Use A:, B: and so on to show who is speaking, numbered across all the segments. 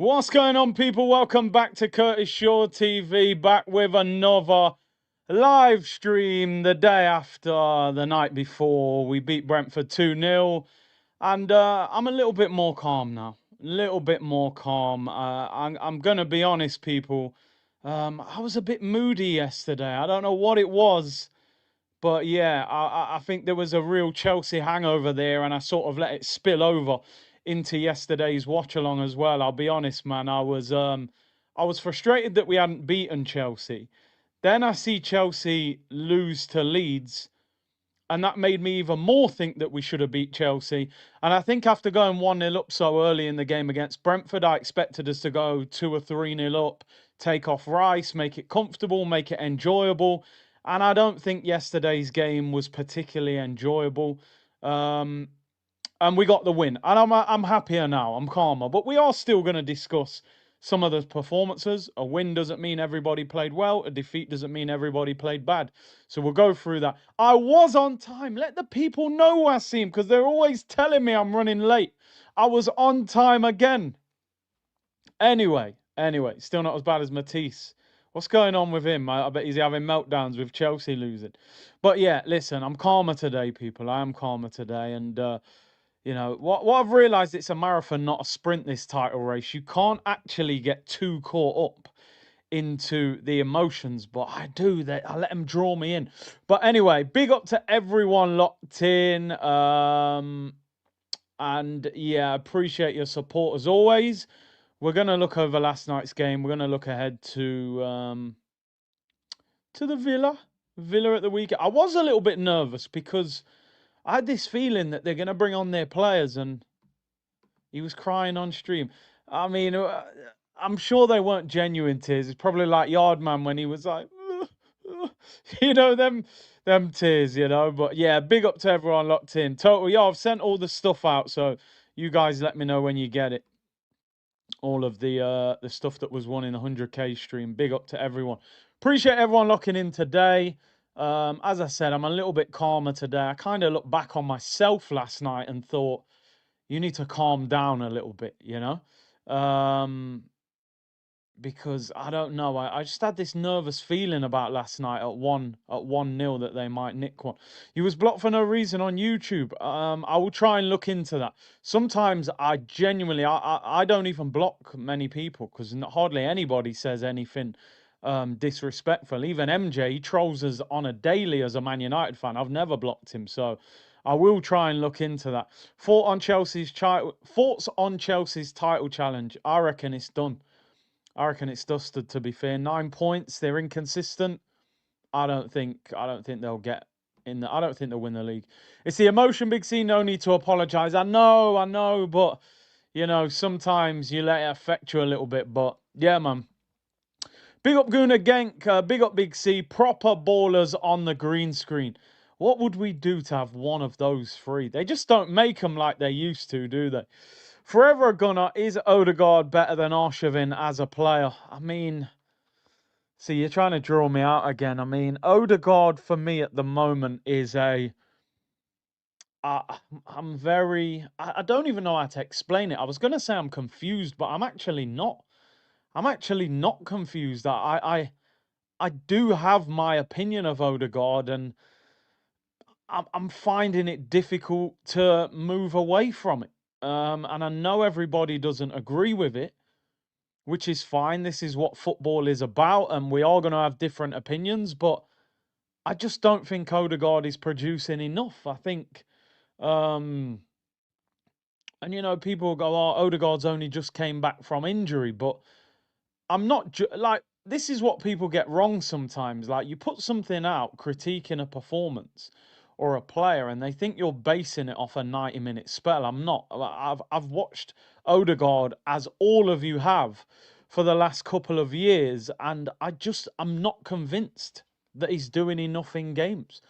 A: What's going on, people? Welcome back to Curtis Shaw TV, back with another live stream the day after the night before we beat Brentford 2-0. And I'm a little bit more calm now. A little bit more calm. I'm going to be honest, people. I was a bit moody yesterday. I don't know what it was. But yeah, I think there was a real Chelsea hangover there, and I sort of let it spill over into yesterday's watch along as well. I'll be honest, man. I was frustrated that we hadn't beaten Chelsea. Then I see Chelsea lose to Leeds, and that made me even more think that we should have beat Chelsea. And I think after going 1-0 up so early in the game against Brentford, I expected us to go 2 or 3-0 up, take off Rice, make it comfortable, make it enjoyable. And I don't think yesterday's game was particularly enjoyable. And we got the win. And I'm happier now. I'm calmer. But we are still going to discuss some of the performances. A win doesn't mean everybody played well. A defeat doesn't mean everybody played bad. So we'll go through that. I was on time. Let the people know, Wasim, because they're always telling me I'm running late. I was on time again. Anyway, still not as bad as Matisse. What's going on with him? I bet he's having meltdowns with Chelsea losing. But yeah, listen, I'm calmer today, people. I am calmer today. And, you know, what I've realised, it's a marathon, not a sprint, this title race. You can't actually get too caught up into the emotions, but I do. I let them draw me in. But anyway, big up to everyone locked in. And yeah, appreciate your support as always. We're going to look over last night's game. We're going to look ahead to the Villa at the weekend. I was a little bit nervous because I had this feeling that they're going to bring on their players, and he was crying on stream. I mean, I'm sure they weren't genuine tears. It's probably like Yardman when he was like, you know, them tears, you know. But yeah, big up to everyone locked in. Total, yeah, I've sent all the stuff out, so you guys let me know when you get it. All of the stuff that was won in the 100k stream. Big up to everyone. Appreciate everyone locking in today. As I said, I'm a little bit calmer today. I kind of looked back on myself last night and thought, you need to calm down a little bit, you know? Because I don't know, I just had this nervous feeling about last night at 1-0 that they might nick one. He was blocked for no reason on YouTube. I will try and look into that. Sometimes I genuinely I don't even block many people because hardly anybody says anything disrespectful. Even MJ, he trolls us on a daily as a Man United fan. I've never blocked him, so I will try and look into that. Thoughts on Chelsea's title challenge? I reckon it's done. I reckon it's dusted, to be fair. 9 points. They're inconsistent. I don't think they'll get in the, I don't think they'll win the league. It's the emotion, Big C. No need to apologise. I know, but you know, sometimes you let it affect you a little bit. But yeah, man. Big up Guna Genk, big up Big C. Proper ballers on the green screen. What would we do to have one of those three? They just don't make them like they used to, do they? Forever a gunner, is Odegaard better than Arshavin as a player? I mean, see, you're trying to draw me out again. I mean, Odegaard for me at the moment is I don't even know how to explain it. I was going to say I'm confused, but I'm actually not. I'm actually not confused. I do have my opinion of Odegaard, and I'm finding it difficult to move away from it. And I know everybody doesn't agree with it, which is fine. This is what football is about, and we are going to have different opinions, but I just don't think Odegaard is producing enough. I think, and you know, people go, oh, Odegaard's only just came back from injury, but I'm not, like, this is what people get wrong sometimes. Like, you put something out critiquing a performance or a player, and they think you're basing it off a 90-minute spell. I'm not. I've watched Odegaard, as all of you have, for the last couple of years, and I'm not convinced that he's doing enough in games.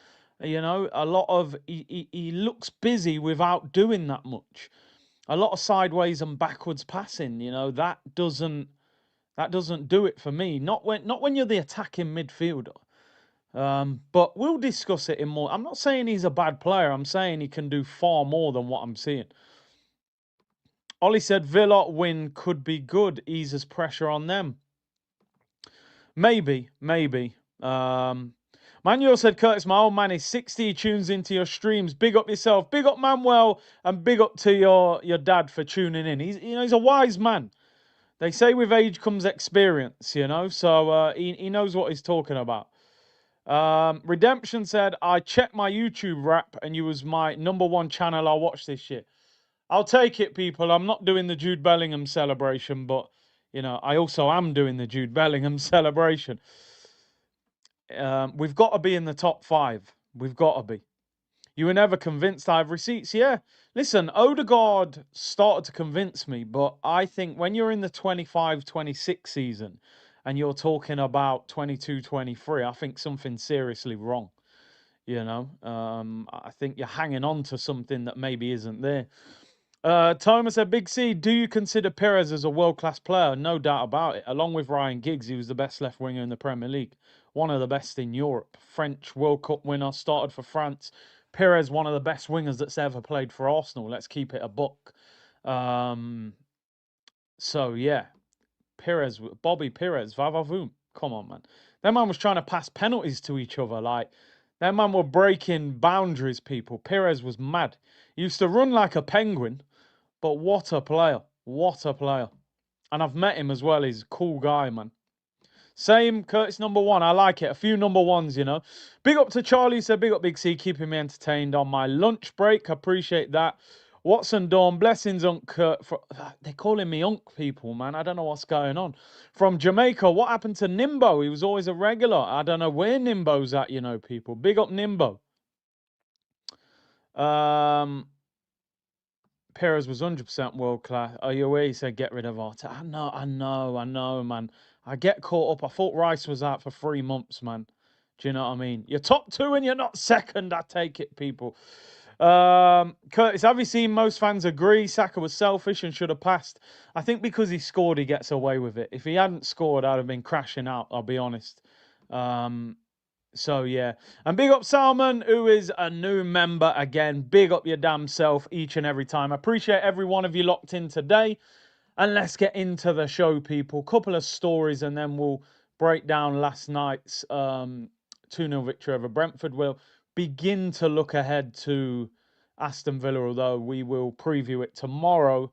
A: You know, a lot of he looks busy without doing that much. A lot of sideways and backwards passing. You know, that doesn't do it for me. Not when you're the attacking midfielder. But we'll discuss it in more. I'm not saying he's a bad player. I'm saying he can do far more than what I'm seeing. Ollie said Villa win could be good, eases pressure on them. Maybe. Manuel said, Curtis, my old man is 60, he tunes into your streams. Big up yourself, big up Manuel, and big up to your dad for tuning in. He's a wise man. They say with age comes experience, so he knows what he's talking about. Redemption said, I checked my YouTube rap and you was my #1 channel I watched this year. I'll take it, people. I'm not doing the Jude Bellingham celebration, but, I also am doing the Jude Bellingham celebration. We've got to be in the top 5. We've got to be. You were never convinced I have receipts. Yeah. Listen, Odegaard started to convince me, but I think when you're in the 25-26 season and you're talking about 22-23, I think something's seriously wrong. I think you're hanging on to something that maybe isn't there. Thomas said, Big C, do you consider Perez as a world-class player? No doubt about it. Along with Ryan Giggs, he was the best left winger in the Premier League. One of the best in Europe. French World Cup winner, started for France. Perez, one of the best wingers that's ever played for Arsenal. Let's keep it a buck. So, yeah. Perez, Bobby Perez, vavavoom. Come on, man. That man was trying to pass penalties to each other. That man were breaking boundaries, people. Perez was mad. He used to run like a penguin. But what a player. What a player. And I've met him as well. He's a cool guy, man. Same, Curtis #1. I like it. A few #1s, Big up to Charlie. He said, big up Big C, keeping me entertained on my lunch break. Appreciate that. Watson Dawn, blessings, Unc Kurt. They're calling me Unc, people, man. I don't know what's going on. From Jamaica, what happened to Nimbo? He was always a regular. I don't know where Nimbo's at, people. Big up Nimbo. Perez was 100% world class. Are you aware? He said, get rid of Arteta. I know, man. I get caught up. I thought Rice was out for 3 months, man. Do you know what I mean? You're top 2 and you're not second. I take it, people. Curtis, have you seen most fans agree Saka was selfish and should have passed? I think because he scored, he gets away with it. If he hadn't scored, I'd have been crashing out, I'll be honest. So, yeah. And big up Salman, who is a new member again. Big up your damn self each and every time. I appreciate every one of you locked in today. And let's get into the show, people. Couple of stories and then we'll break down last night's 2-0 victory over Brentford. We'll begin to look ahead to Aston Villa, although we will preview it tomorrow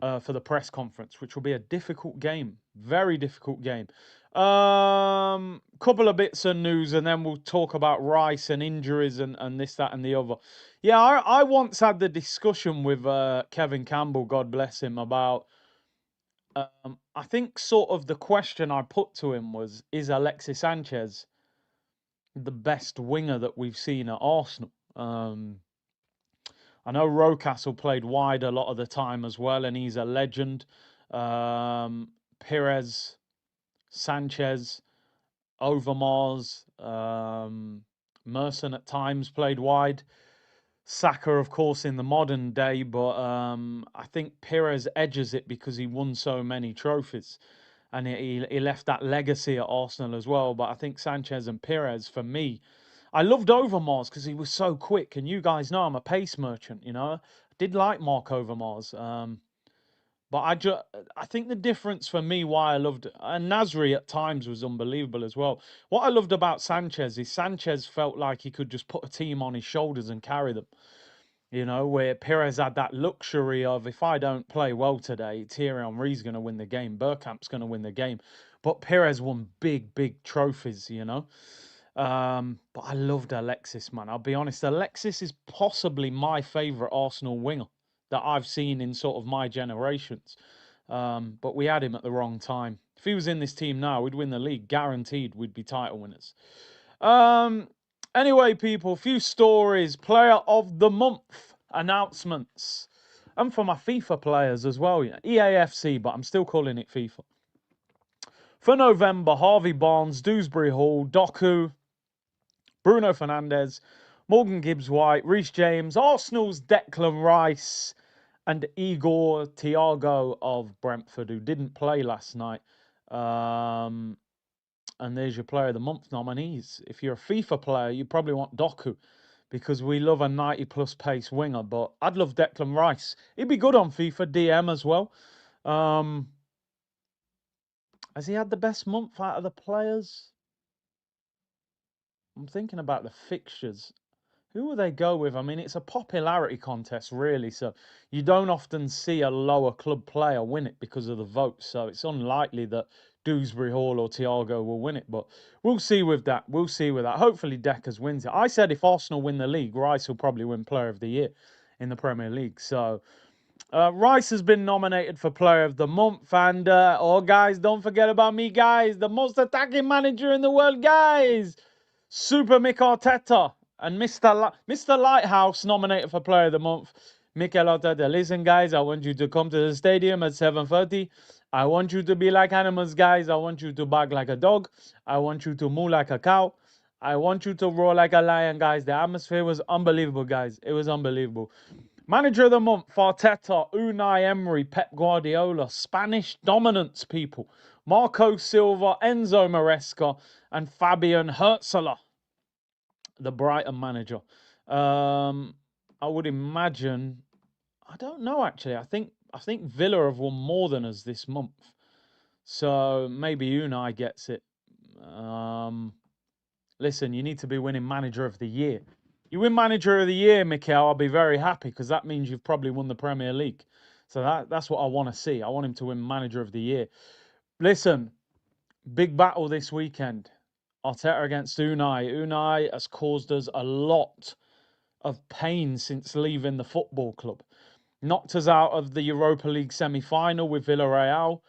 A: for the press conference, which will be a difficult game. Very difficult game. Couple of bits of news and then we'll talk about Rice and injuries and this, that and the other. Yeah, I once had the discussion with Kevin Campbell, God bless him, about I think sort of the question I put to him was, is Alexis Sanchez the best winger that we've seen at Arsenal? I know Rocastle played wide a lot of the time as well, and he's a legend. Perez, Sanchez, Overmars, Merson at times played wide. Saka, of course, in the modern day, but I think Perez edges it because he won so many trophies. And he left that legacy at Arsenal as well. But I think Sanchez and Perez, for me, I loved Overmars because he was so quick. And you guys know I'm a pace merchant, I did like Mark Overmars. But I think the difference for me, why I loved and Nasri at times was unbelievable as well. What I loved about Sanchez is Sanchez felt like he could just put a team on his shoulders and carry them. Where Perez had that luxury of, if I don't play well today, Thierry Henry's going to win the game, Bergkamp's going to win the game. But Perez won big, big trophies, But I loved Alexis, man. I'll be honest, Alexis is possibly my favourite Arsenal winger that I've seen in sort of my generations. But we had him at the wrong time. If he was in this team now, we'd win the league. Guaranteed we'd be title winners. Anyway, people, few stories. Player of the month announcements. And for my FIFA players as well. EAFC, but I'm still calling it FIFA. For November, Harvey Barnes, Dewsbury Hall, Doku, Bruno Fernandes, Morgan Gibbs-White, Reece James, Arsenal's Declan Rice, and Igor Thiago of Brentford, who didn't play last night. And there's your Player of the Month nominees. If you're a FIFA player, you probably want Doku because we love a 90-plus pace winger. But I'd love Declan Rice. He'd be good on FIFA DM as well. Has he had the best month out of the players? I'm thinking about the fixtures. Who will they go with? I mean, it's a popularity contest, really. So you don't often see a lower club player win it because of the votes. So it's unlikely that Dewsbury Hall or Thiago will win it. But we'll see with that. We'll see with that. Hopefully Deckers wins it. I said if Arsenal win the league, Rice will probably win Player of the Year in the Premier League. So Rice has been nominated for Player of the Month. And, guys, don't forget about me, guys. The most attacking manager in the world, guys. Super Mick Arteta and Mr. Lighthouse nominated for Player of the Month. Mikel Arteta, listen, guys, I want you to come to the stadium at 7:30. I want you to be like animals, guys. I want you to bark like a dog. I want you to moo like a cow. I want you to roar like a lion, guys. The atmosphere was unbelievable, guys. It was unbelievable. Manager of the Month, Arteta, Unai Emery, Pep Guardiola, Spanish dominance people, Marco Silva, Enzo Maresca, and Fabian Herzler, the Brighton manager. I would imagine, I don't know actually. I think Villa have won more than us this month, so maybe Unai gets it. Listen, you need to be winning Manager of the Year. You win Manager of the Year, Mikel, I'll be very happy because that means you've probably won the Premier League. So that's what I want to see. I want him to win Manager of the Year. Listen, big battle this weekend. Arteta against Unai. Unai has caused us a lot of pain since leaving the football club. Knocked us out of the Europa League semi-final with Villarreal.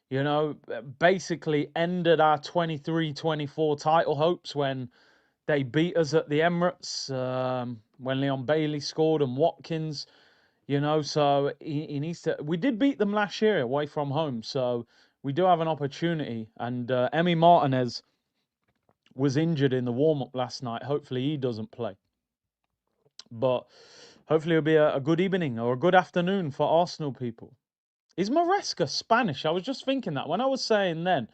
A: You know, basically ended our 23-24 title hopes when they beat us at the Emirates, when Leon Bailey scored and Watkins, you know, so he needs to. We did beat them last year away from home, so we do have an opportunity. And Emi Martinez was injured in the warm-up last night. Hopefully he doesn't play. But hopefully it'll be a good evening or a good afternoon for Arsenal people. Is Maresca Spanish? I was just thinking that when I was saying then,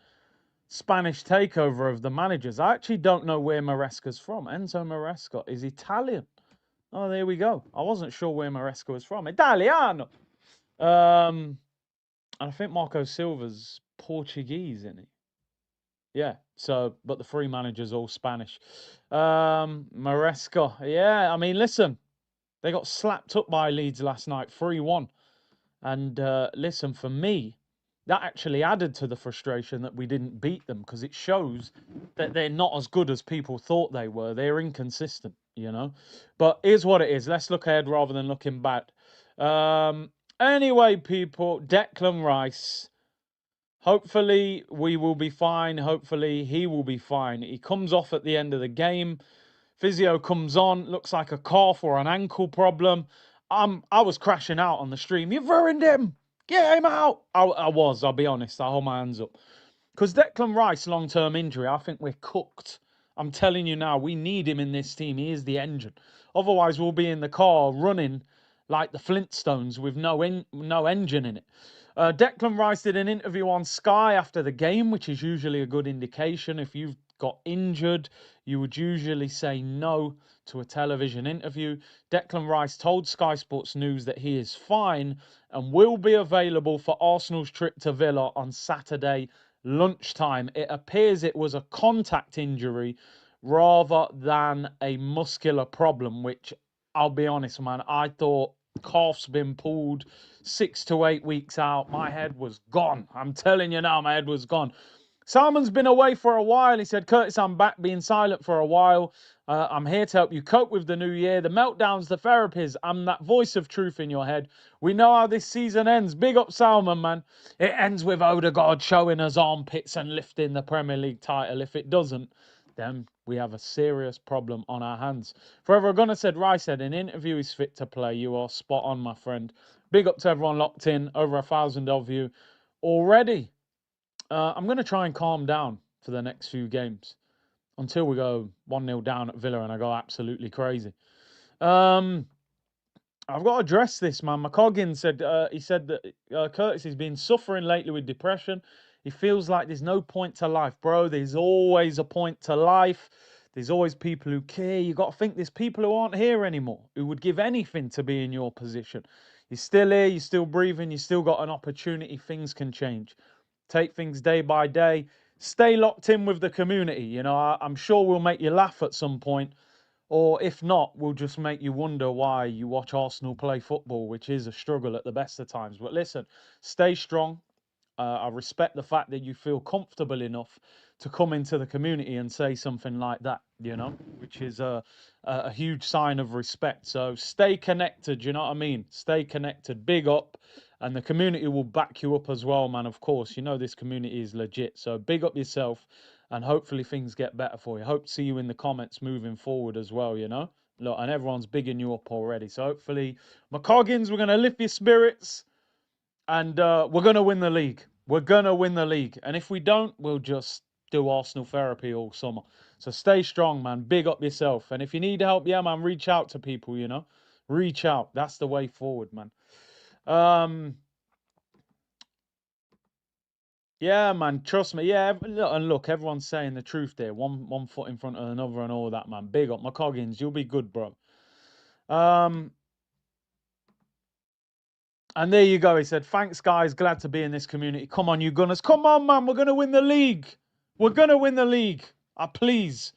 A: Spanish takeover of the managers. I actually don't know where Maresca's from. Enzo Maresca is Italian. Oh, there we go. I wasn't sure where Maresca was from. Italiano. And I think Marco Silva's Portuguese, isn't he? Yeah. So, but the three managers all Spanish. Maresca. Yeah. I mean, listen, they got slapped up by Leeds last night, 3-1. And listen, for me, that actually added to the frustration that we didn't beat them because it shows that they're not as good as people thought they were. They're inconsistent, you know. But here's what it is. Let's look ahead rather than looking back. Anyway, people, Declan Rice. Hopefully we will be fine. Hopefully he will be fine. He comes off at the end of the game. Physio comes on. Looks like a calf or an ankle problem. I was crashing out on the stream. You've ruined him. Get him out. I'll be honest. I hold my hands up. Because Declan Rice, long-term injury, I think we're cooked. I'm telling you now, we need him in this team. He is the engine. Otherwise, we'll be in the car running like the Flintstones with no engine in it. Declan Rice did an interview on Sky after the game, which is usually a good indication. If you've got injured, you would usually say no to a television interview. Declan Rice told Sky Sports News that he is fine and will be available for Arsenal's trip to Villa on Saturday lunchtime. It appears it was a contact injury rather than a muscular problem, which I'll be honest, man, I thought calf's been pulled 6 to 8 weeks out. My head was gone. I'm telling you now, my head was gone. Salmon's been away for a while. He said, Curtis, I'm back, being silent for a while. I'm here to help you cope with the new year, the meltdowns, the therapies. I'm that voice of truth in your head. We know how this season ends. Big up Salmon, man. It ends with Odegaard showing us armpits and lifting the Premier League title. If it doesn't, then we have a serious problem on our hands. Forever Gunner said, Rice said, an interview is fit to play. You are spot on, my friend. Big up to everyone locked in. Over 1,000 of you already. I'm going to try and calm down for the next few games until we go 1-0 down at Villa and I go absolutely crazy. I've got to address this, man. McCoggin said, he said that Curtis has been suffering lately with depression. He feels like there's no point to life, bro. There's always a point to life. There's always people who care. You got to think there's people who aren't here anymore, who would give anything to be in your position. You're still here, you're still breathing, you still got an opportunity. Things can change. Take things day by day. Stay locked in with the community. You know, I'm sure we'll make you laugh at some point, or if not, we'll just make you wonder why you watch Arsenal play football, which is a struggle at the best of times. But listen, stay strong. I respect the fact that you feel comfortable enough to come into the community and say something like that, you know, which is a huge sign of respect. So stay connected, you know what I mean? Stay connected, big up, and the community will back you up as well, man. Of course, you know this community is legit. So big up yourself, and hopefully things get better for you. Hope to see you in the comments moving forward as well, you know? Look, and everyone's bigging you up already. So hopefully, McCoggins, we're going to lift your spirits. And we're going to win the league. We're going to win the league. And if we don't, we'll just do Arsenal therapy all summer. So stay strong, man. Big up yourself. And if you need help, yeah, man, reach out to people, you know. Reach out. That's the way forward, man. Yeah, man. Trust me. Yeah, and look, everyone's saying the truth there. One foot in front of another and all that, man. Big up. McCoggins, you'll be good, bro. And there you go. He said, thanks, guys. Glad to be in this community. Come on, you Gunners. Come on, man. We're going to win the league. We're going to win the league. Please.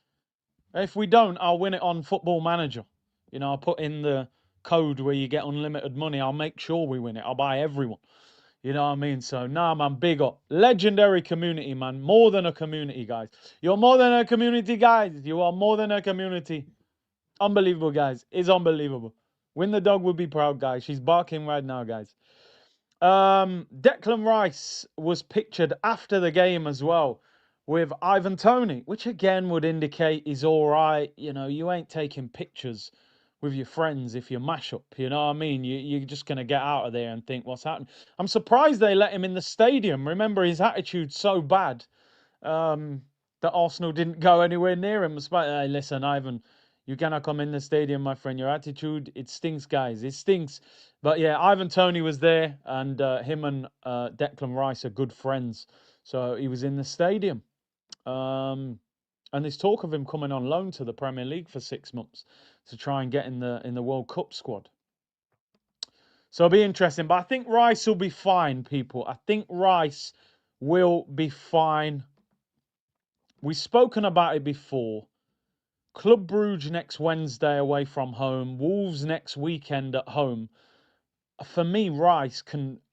A: If we don't, I'll win it on Football Manager. You know, I'll put in the code where you get unlimited money. I'll make sure we win it. I'll buy everyone. You know what I mean? So, nah, man, big up. Legendary community, man. More than a community, guys. You're more than a community, guys. You are more than a community. Unbelievable, guys. It's unbelievable. Win the dog will be proud, guys. She's barking right now, guys. Declan Rice was pictured after the game as well with Ivan Toney, which again would indicate he's all right. You know, you ain't taking pictures with your friends if you mash up. You know what I mean? You're just going to get out of there and think, what's happening? I'm surprised they let him in the stadium. Remember, his attitude's so bad that Arsenal didn't go anywhere near him. Hey, listen, Ivan, you cannot come in the stadium, my friend. Your attitude, it stinks, guys. It stinks. But yeah, Ivan Toney was there, and him and Declan Rice are good friends. So he was in the stadium. And there's talk of him coming on loan to the Premier League for 6 months to try and get in the World Cup squad. So it'll be interesting. But I think Rice will be fine, people. I think Rice will be fine. We've spoken about it before. Club Brugge next Wednesday away from home. Wolves next weekend at home. For me, Rice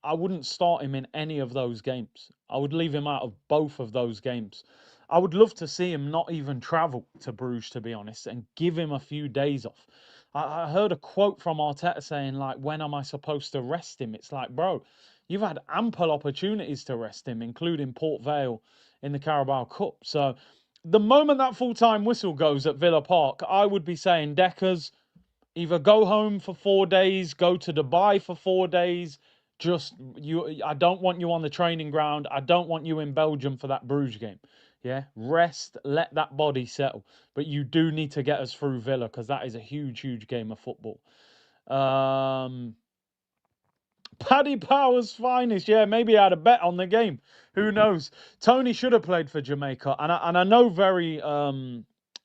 A: I wouldn't start him in any of those games. I would leave him out of both of those games. I would love to see him not even travel to Bruges, to be honest, and give him a few days off. I heard a quote from Arteta saying, like, when am I supposed to rest him? It's like, bro, you've had ample opportunities to rest him, including Port Vale in the Carabao Cup. So the moment that full-time whistle goes at Villa Park, I would be saying, Deckers, either go home for 4 days, go to Dubai for 4 days. I don't want you on the training ground. I don't want you in Belgium for that Bruges game. Yeah, rest, let that body settle. But you do need to get us through Villa because that is a huge, huge game of football. Paddy Power's finest. Yeah, maybe I had a bet on the game. Who knows? Tony should have played for Jamaica, and I know very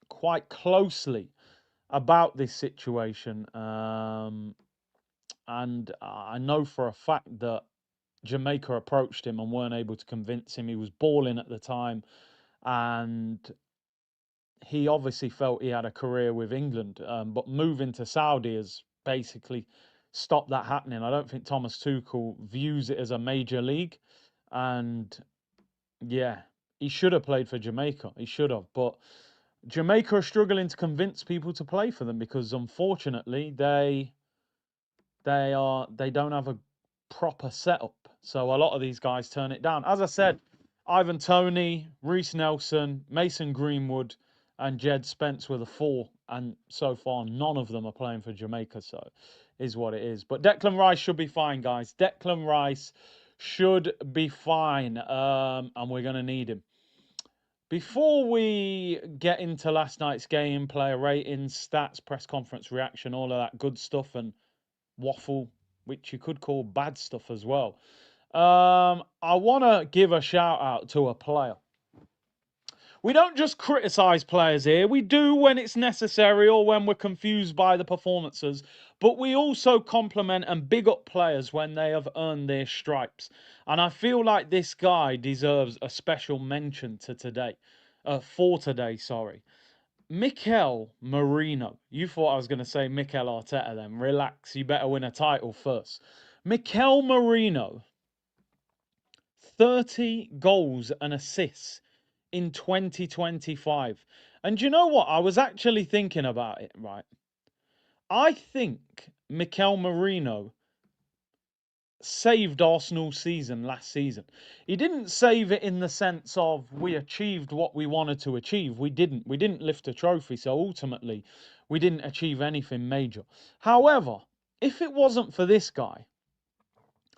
A: quite closely about this situation. And I know for a fact that Jamaica approached him and weren't able to convince him. He was balling at the time, and he obviously felt he had a career with England. But moving to Saudi has basically stopped that happening. I don't think Thomas Tuchel views it as a major league, and yeah, he should have played for Jamaica. He should have, but Jamaica are struggling to convince people to play for them because unfortunately they don't have a proper setup. So a lot of these guys turn it down. As I said, Ivan Toney, Reece Nelson, Mason Greenwood, and Jed Spence were the 4, and so far none of them are playing for Jamaica. So is what it is. But Declan Rice should be fine, guys. Declan Rice should be fine, and we're going to need him. Before we get into last night's game, player ratings, stats, press conference reaction, all of that good stuff, and waffle, which you could call bad stuff as well, I want to give a shout out to a player. We don't just criticise players here. We do when it's necessary or when we're confused by the performances. But we also compliment and big up players when they have earned their stripes. And I feel like this guy deserves a special mention for today, sorry. Mikel Merino. You thought I was going to say Mikel Arteta then. Relax, you better win a title first. Mikel Merino, 30 goals and assists in 2025. And you know what? I was actually thinking about it, right? I think Mikel Merino saved Arsenal's season last season. He didn't save it in the sense of we achieved what we wanted to achieve. We didn't. We didn't lift a trophy, so ultimately we didn't achieve anything major. However, if it wasn't for this guy,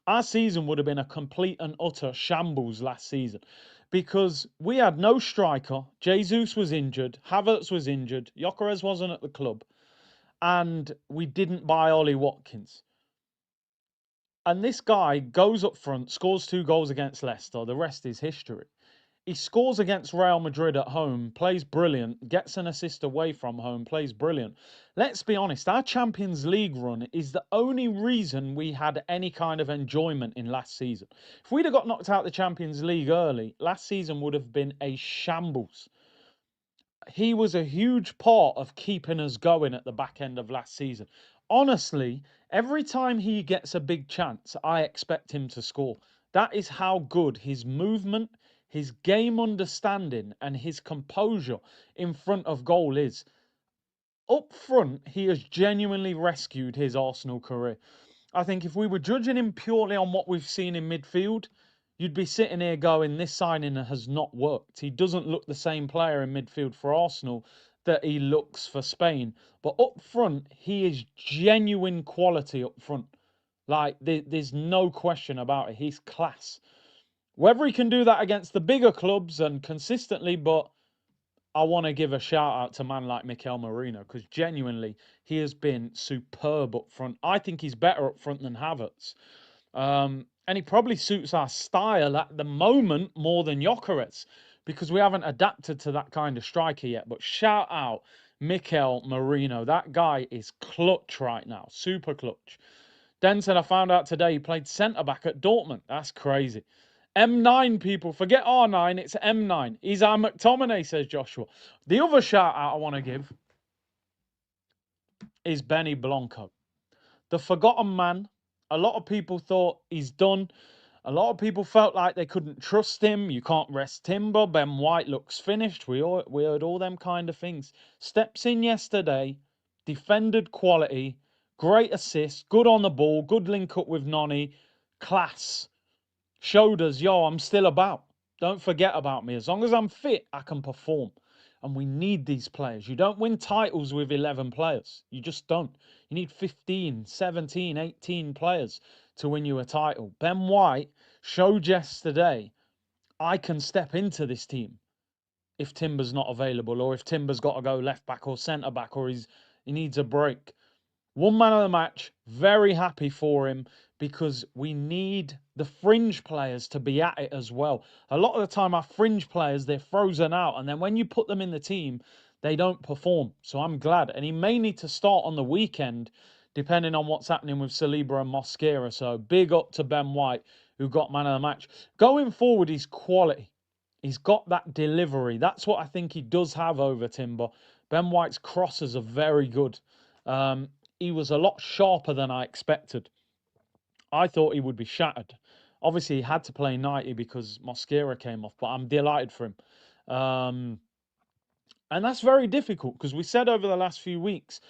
A: our season would have been a complete and utter shambles last season because we had no striker. Jesus was injured. Havertz was injured. Gyökeres wasn't at the club. And we didn't buy Ollie Watkins. And this guy goes up front, scores 2 goals against Leicester. The rest is history. He scores against Real Madrid at home, plays brilliant, gets an assist away from home, plays brilliant. Let's be honest, our Champions League run is the only reason we had any kind of enjoyment in last season. If we'd have got knocked out the Champions League early, last season would have been a shambles. He was a huge part of keeping us going at the back end of last season. Honestly, every time he gets a big chance, I expect him to score. That is how good his movement, his game understanding, and his composure in front of goal is. Up front, he has genuinely rescued his Arsenal career. I think if we were judging him purely on what we've seen in midfield, you'd be sitting here going, this signing has not worked. He doesn't look the same player in midfield for Arsenal that he looks for Spain. But up front, he is genuine quality up front. Like, there's no question about it. He's class. Whether he can do that against the bigger clubs and consistently, but I want to give a shout out to a man like Mikel Merino because genuinely he has been superb up front. I think he's better up front than Havertz. And he probably suits our style at the moment more than Gyökeres because we haven't adapted to that kind of striker yet. But shout out Mikel Merino. That guy is clutch right now. Super clutch. Den said, I found out today he played centre-back at Dortmund. That's crazy. M9, people. Forget R9, it's M9. He's our McTominay, says Joshua. The other shout-out I want to give is Benny Blanco. The forgotten man. A lot of people thought he's done. A lot of people felt like they couldn't trust him. You can't rest Timber. Ben White looks finished. We heard all them kind of things. Steps in yesterday. Defended quality. Great assist. Good on the ball. Good link up with Noni. Class. Showed us, yo, I'm still about. Don't forget about me. As long as I'm fit, I can perform. And we need these players. You don't win titles with 11 players. You just don't. You need 15, 17, 18 players to win you a title. Ben White showed yesterday, I can step into this team if Timber's not available or if Timber's got to go left back or centre back or he needs a break. One man of the match, very happy for him because we need the fringe players to be at it as well. A lot of the time, our fringe players, they're frozen out. And then when you put them in the team, they don't perform. So I'm glad. And he may need to start on the weekend, depending on what's happening with Saliba and Mosquera. So big up to Ben White, who got man of the match. Going forward, he's quality. He's got that delivery. That's what I think he does have over Timber. Ben White's crosses are very good. He was a lot sharper than I expected. I thought he would be shattered. Obviously, he had to play 90 because Mosquera came off, but I'm delighted for him. And that's very difficult because we said over the last few weeks,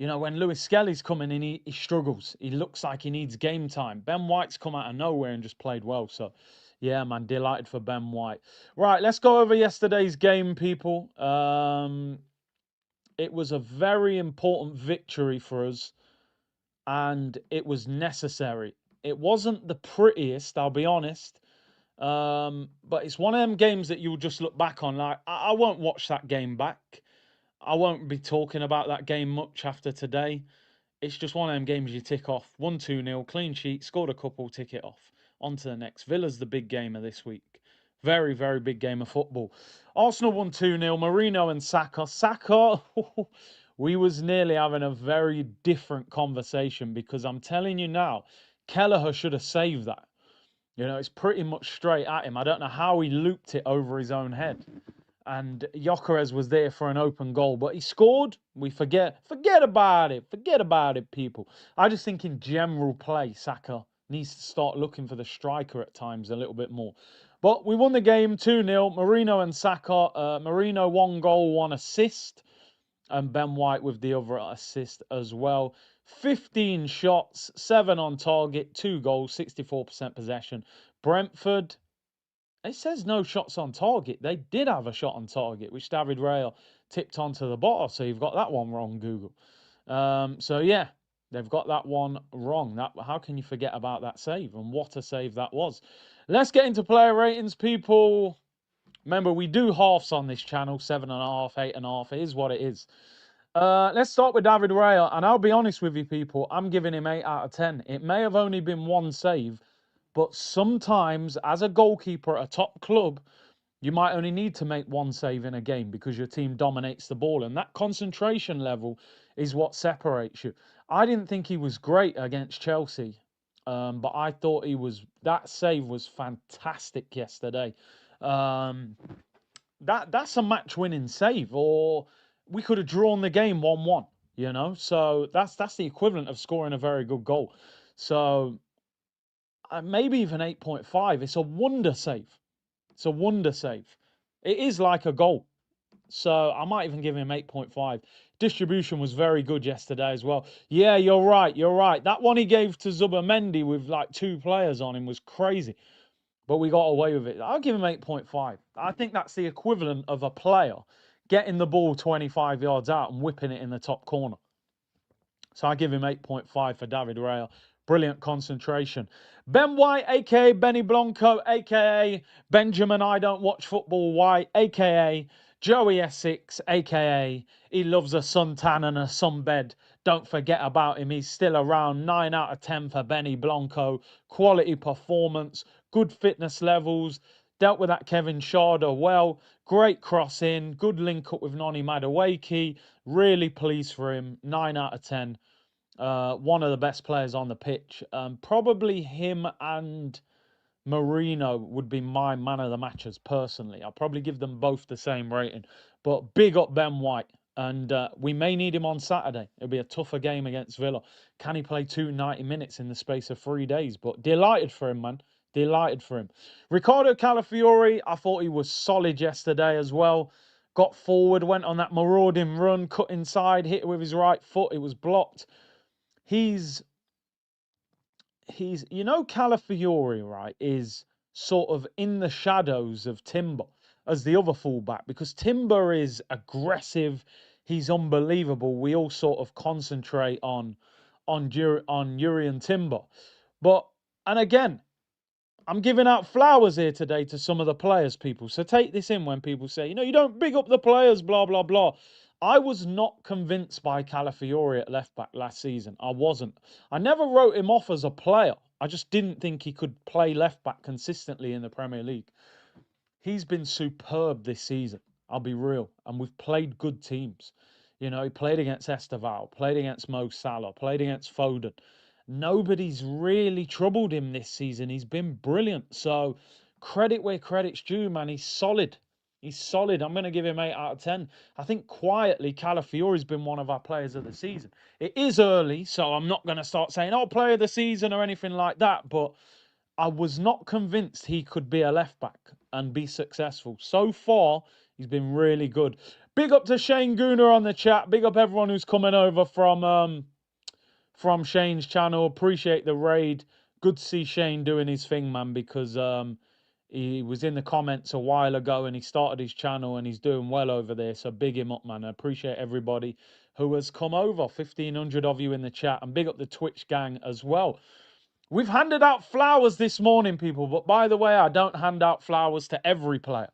A: you know, when Lewis Skelly's coming in, he struggles. He looks like he needs game time. Ben White's come out of nowhere and just played well. So, yeah, man, delighted for Ben White. Right, let's go over yesterday's game, people. It was a very important victory for us, and it was necessary. It wasn't the prettiest, I'll be honest, but it's one of them games that you'll just look back on. Like, I won't watch that game back. I won't be talking about that game much after today. It's just one of them games you tick off. 1-2-0, clean sheet, scored a couple, tick it off. On to the next. Villa's the big game of this week. Very, very big game of football. Arsenal won 2-0. Merino and Saka. Saka, we was nearly having a very different conversation because I'm telling you now, Kelleher should have saved that. You know, it's pretty much straight at him. I don't know how he looped it over his own head. And Gyökeres was there for an open goal, but he scored. We forget about it. Forget about it, people. I just think in general play, Saka needs to start looking for the striker at times a little bit more. But we won the game 2-0. Merino and Saka. Merino 1 goal, 1 assist. And Ben White with the other assist as well. 15 shots, 7 on target, 2 goals, 64% possession. Brentford, it says no shots on target. They did have a shot on target, which David Raya tipped onto the bottom. So you've got that one wrong, Google. So yeah, they've got that one wrong. How can you forget about that save? And what a save that was. Let's get into player ratings, people. Remember, we do halves on this channel, 7.5, 8.5. It is what it is. Let's start with David Raya, and I'll be honest with you, people. I'm giving him 8 out of 10. It may have only been 1 save, but sometimes, as a goalkeeper at a top club, you might only need to make 1 save in a game because your team dominates the ball, and that concentration level is what separates you. I didn't think he was great against Chelsea, but I thought that save was fantastic yesterday. That's a match-winning save, or we could have drawn the game 1-1. You know, so that's the equivalent of scoring a very good goal. So maybe even 8.5. It's a wonder save. It's a wonder save. It is like a goal. So I might even give him 8.5. Distribution was very good yesterday as well. Yeah, you're right. You're right. That one he gave to Zubimendi with like 2 players on him was crazy. But we got away with it. I'll give him 8.5. I think that's the equivalent of a player getting the ball 25 yards out and whipping it in the top corner. So I give him 8.5 for David Raya. Brilliant concentration. Ben White, a.k.a. Benny Blanco, a.k.a. Benjamin I Don't Watch Football White, a.k.a. Joey Essex, a.k.a. he loves a suntan and a sunbed. Don't forget about him. He's still around. 9 out of 10 for Benny Blanco. Quality performance, good fitness levels. Dealt with that Kevin Schade well. Great cross in. Good link up with Noni Madueke. Really pleased for him. 9 out of 10. One of the best players on the pitch. Probably him and Merino would be my man of the matches personally. I'll probably give them both the same rating. But big up Ben White. And we may need him on Saturday. It'll be a tougher game against Villa. Can he play 90 minutes in the space of 3 days? But delighted for him, man. Delighted for him. Ricardo Calafiori, I thought he was solid yesterday as well. Got forward, went on that marauding run, cut inside, hit it with his right foot. It was blocked. He's Calafiori, right, is sort of in the shadows of Timber as the other fullback, because Timber is aggressive, he's unbelievable. We all sort of concentrate on Urian Timber. And again, I'm giving out flowers here today to some of the players, people. So take this in when people say, you don't big up the players, blah, blah, blah. I was not convinced by Calafiori at left back last season. I wasn't. I never wrote him off as a player. I just didn't think he could play left back consistently in the Premier League. He's been superb this season. I'll be real. And we've played good teams. He played against Esteval, played against Mo Salah, played against Foden. Nobody's really troubled him this season. He's been brilliant. So credit where credit's due, man. He's solid. He's solid. I'm going to give him 8 out of 10. I think quietly, Calafiori's been one of our players of the season. It is early, so I'm not going to start saying, player of the season or anything like that. But I was not convinced he could be a left back and be successful. So far, he's been really good. Big up to Shane Gooner on the chat. Big up everyone who's coming over from Shane's channel. Appreciate the raid. Good to see Shane doing his thing, man, because he was in the comments a while ago and he started his channel and he's doing well over there. So big him up, man. I appreciate everybody who has come over. 1,500 of you in the chat. And big up the Twitch gang as well. We've handed out flowers this morning, people. But by the way, I don't hand out flowers to every player.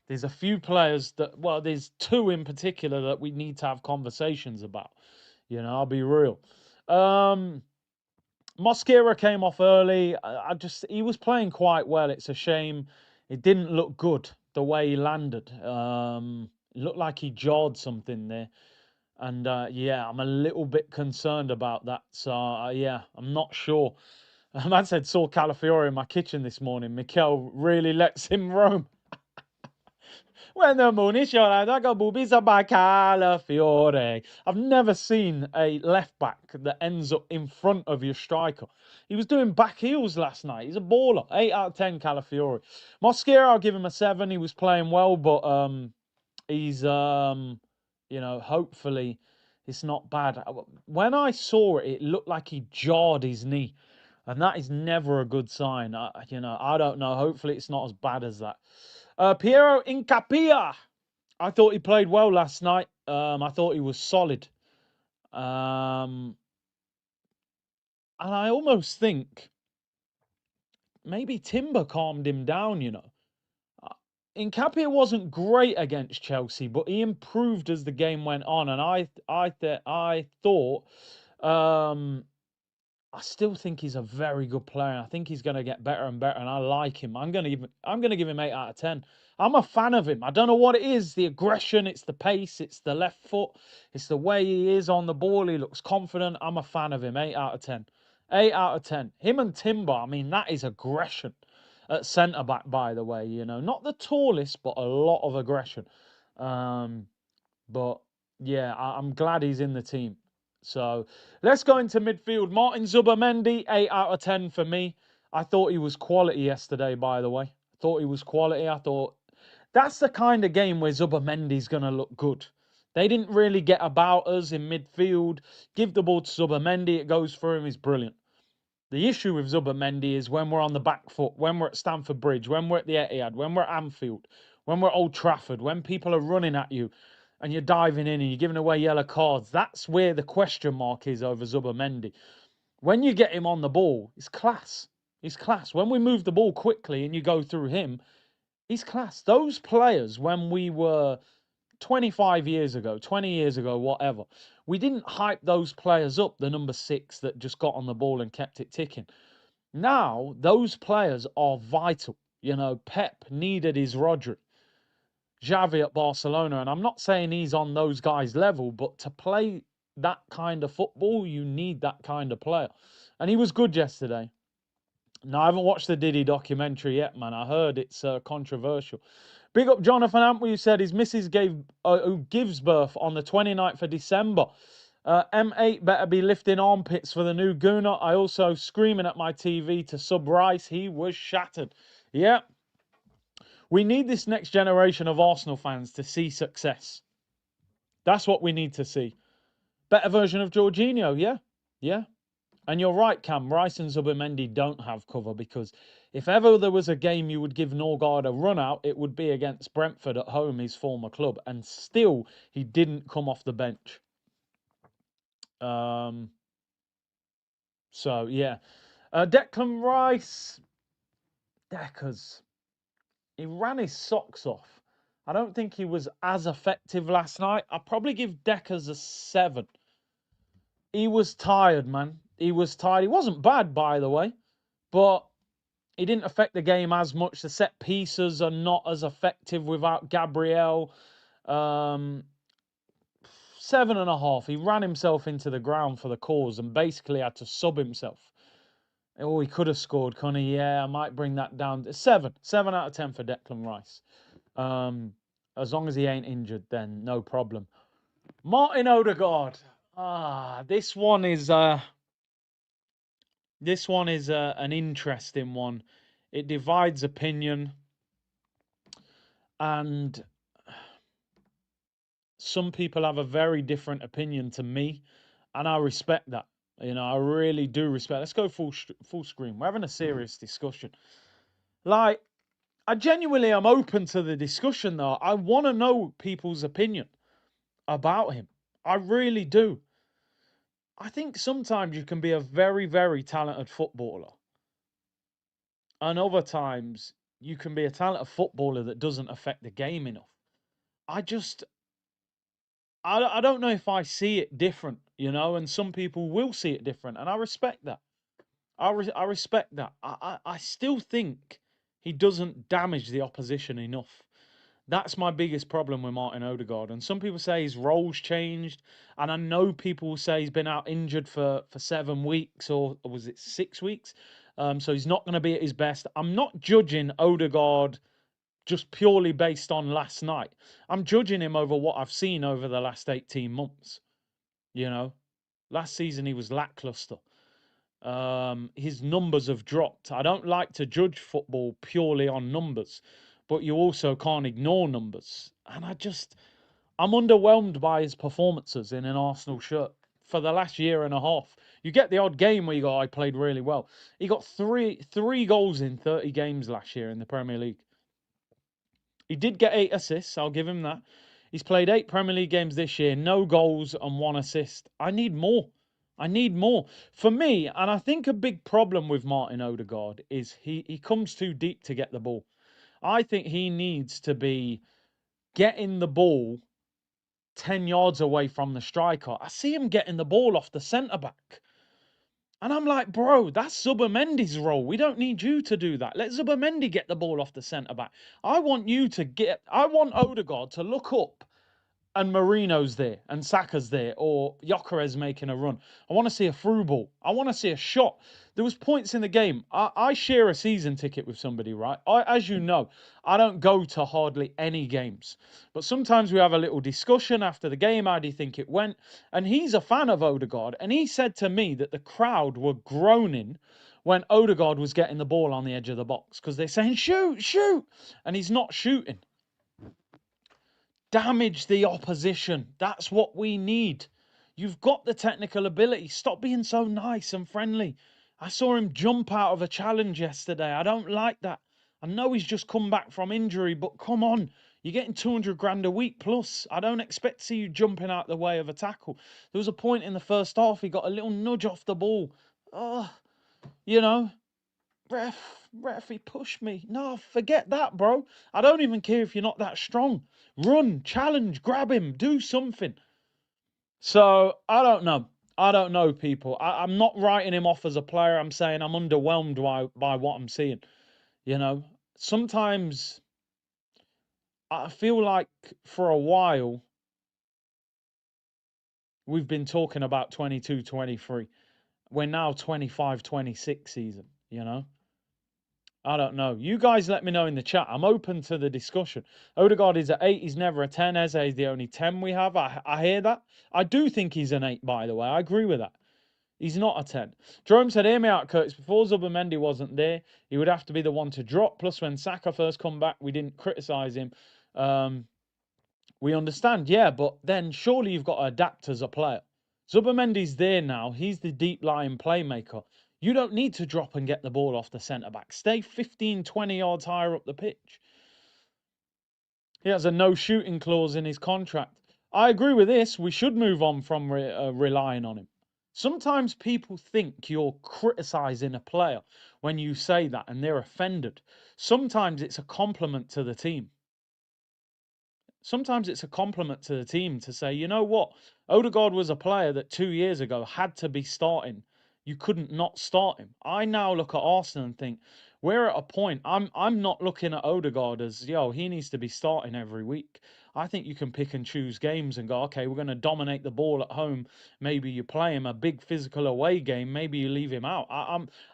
A: There's a few players there's 2 in particular that we need to have conversations about. I'll be real. Mosquera came off early. He was playing quite well. It's a shame It didn't look good the way he landed. It looked like he jawed something there. And yeah, I'm a little bit concerned about that. So yeah, I'm not sure. A man said saw Calafiore in my kitchen this morning. Mikel really lets him roam. When the moon is shining, I go boobies up by Calafiore. I've never seen a left back that ends up in front of your striker. He was doing back heels last night. He's a baller. 8 out of 10 Calafiore. Mosquera, I'll give him a 7. He was playing well, but he's you know, hopefully it's not bad. When I saw it, it looked like he jarred his knee, and that is never a good sign. You know, I don't know. Hopefully it's not as bad as that. Piero Incapia. I thought he played well last night. I thought he was solid. And I almost think maybe Timber calmed him down, you know. Nkapia wasn't great against Chelsea, but he improved as the game went on, and I thought, I still think he's a very good player. I think he's going to get better and better, and I like him. I'm going to give him 8 out of 10. I'm a fan of him. I don't know what it is, the aggression, it's the pace, it's the left foot, it's the way he is on the ball. He looks confident. I'm a fan of him. 8 out of 10. 8 out of 10. Him and Timber, I mean, that is aggression at centre back, by the way. You know, not the tallest, but a lot of aggression. But yeah, I'm glad he's in the team. So let's go into midfield. Martin Zubimendi, 8 out of 10 for me. I thought he was quality yesterday, by the way. I thought he was quality. I thought that's the kind of game where Zubimendi's going to look good. They didn't really get about us in midfield. Give the ball to Zubimendi, it goes through him, he's brilliant. The issue with Zubimendi is when we're on the back foot, when we're at Stamford Bridge, when we're at the Etihad, when we're at Anfield, when we're at Old Trafford, when people are running at you and you're diving in and you're giving away yellow cards. That's where the question mark is over Zubimendi. When you get him on the ball, it's class. He's class. When we move the ball quickly and you go through him, he's class. Those players, when we were 25 years ago, 20 years ago, whatever, we didn't hype those players up, the number 6 that just got on the ball and kept it ticking. Now, those players are vital. You know, Pep needed his Rodri. Xavi at Barcelona, and I'm not saying he's on those guys' level, but to play that kind of football, you need that kind of player. And he was good yesterday. Now, I haven't watched the Diddy documentary yet, man. I heard it's controversial. Big up Jonathan Ample, who said his missus who gives birth on the 29th of December. M8 better be lifting armpits for the new Gooner. I also screaming at my TV to sub Rice. He was shattered. Yeah. We need this next generation of Arsenal fans to see success. That's what we need to see. Better version of Jorginho, yeah. Yeah. And you're right, Cam. Rice and Zubimendi don't have cover because if ever there was a game you would give Norgard a run out, it would be against Brentford at home, his former club. And still, he didn't come off the bench. So, yeah. Declan Rice. Deckers. He ran his socks off. I don't think he was as effective last night. I'd probably give Deckers a 7. He was tired, man. He was tired. He wasn't bad, by the way, but he didn't affect the game as much. The set pieces are not as effective without Gabriel. 7.5. He ran himself into the ground for the cause and basically had to sub himself. Oh, he could have scored, couldn't he? Yeah, I might bring that down. 7. 7 out of 10 for Declan Rice. As long as he ain't injured, then no problem. Martin Odegaard. This one is an interesting one. It divides opinion, and some people have a very different opinion to me, and I respect that. You know, I really do respect. Let's go full screen. We're having a serious discussion. Like, I genuinely am open to the discussion, though. I want to know people's opinion about him. I really do. I think sometimes you can be a very, very talented footballer. And other times you can be a talented footballer that doesn't affect the game enough. I don't know if I see it different, you know, and some people will see it different. And I respect that. I respect that. I still think He doesn't damage the opposition enough. That's my biggest problem with Martin Odegaard. And some people say his role's changed. And I know people will say he's been out injured for 7 weeks, or was it 6 weeks? So he's not going to be at his best. I'm not judging Odegaard just purely based on last night. I'm judging him over what I've seen over the last 18 months. You know, last season he was lackluster. His numbers have dropped. I don't like to judge football purely on numbers, but you also can't ignore numbers. And I'm underwhelmed by his performances in an Arsenal shirt for the last year and a half. You get the odd game where you go, I played really well. He got three goals in 30 games last year in the Premier League. He did get 8 assists, I'll give him that. He's played 8 Premier League games this year, no goals and 1 assist. I need more. I need more. For me, and I think a big problem with Martin Odegaard is he comes too deep to get the ball. I think he needs to be getting the ball 10 yards away from the striker. I see him getting the ball off the centre-back. And I'm like, bro, that's Zubimendi's role. We don't need you to do that. Let Zubimendi get the ball off the centre-back. I want Odegaard to look up and Merino's there and Saka's there or Gyökeres making a run. I want to see a through ball. I want to see a shot. There was points in the game. I share a season ticket with somebody, right? As you know, I don't go to hardly any games. But sometimes we have a little discussion after the game. How do you think it went? And he's a fan of Odegaard. And he said to me that the crowd were groaning when Odegaard was getting the ball on the edge of the box because they're saying, shoot, shoot. And he's not shooting. Damage the opposition. That's what we need. You've got the technical ability. Stop being so nice and friendly. I saw him jump out of a challenge yesterday. I don't like that. I know he's just come back from injury, but come on. You're getting 200 grand a week plus. I don't expect to see you jumping out the way of a tackle. There was a point in the first half, he got a little nudge off the ball. Oh, you know, ref, he pushed me. No, forget that, bro. I don't even care if you're not that strong. Run, challenge, grab him, do something. So, I don't know. I don't know, people. I'm not writing him off as a player. I'm saying I'm underwhelmed by what I'm seeing. You know, sometimes I feel like for a while we've been talking about 22, 23. We're now 25, 26 season, you know. I don't know. You guys let me know in the chat. I'm open to the discussion. Odegaard is at 8. He's never a 10. Eze is the only 10 we have. I hear that. I do think he's an 8, by the way. I agree with that. He's not a 10. Jerome said, hear me out, Curtis. Before Zubimendi wasn't there, he would have to be the one to drop. Plus, when Saka first come back, we didn't criticise him. We understand, yeah, but then surely you've got to adapt as a player. Zubimendi's there now. He's the deep-lying playmaker. You don't need to drop and get the ball off the centre-back. Stay 15, 20 yards higher up the pitch. He has a no-shooting clause in his contract. I agree with this. We should move on from relying on him. Sometimes people think you're criticising a player when you say that and they're offended. Sometimes it's a compliment to the team. Sometimes it's a compliment to the team to say, you know what? Odegaard was a player that 2 years ago had to be starting. You couldn't not start him. I now look at Arsenal and think, we're at a point, I'm not looking at Odegaard as, he needs to be starting every week. I think you can pick and choose games and go, okay, we're going to dominate the ball at home. Maybe you play him a big physical away game. Maybe you leave him out.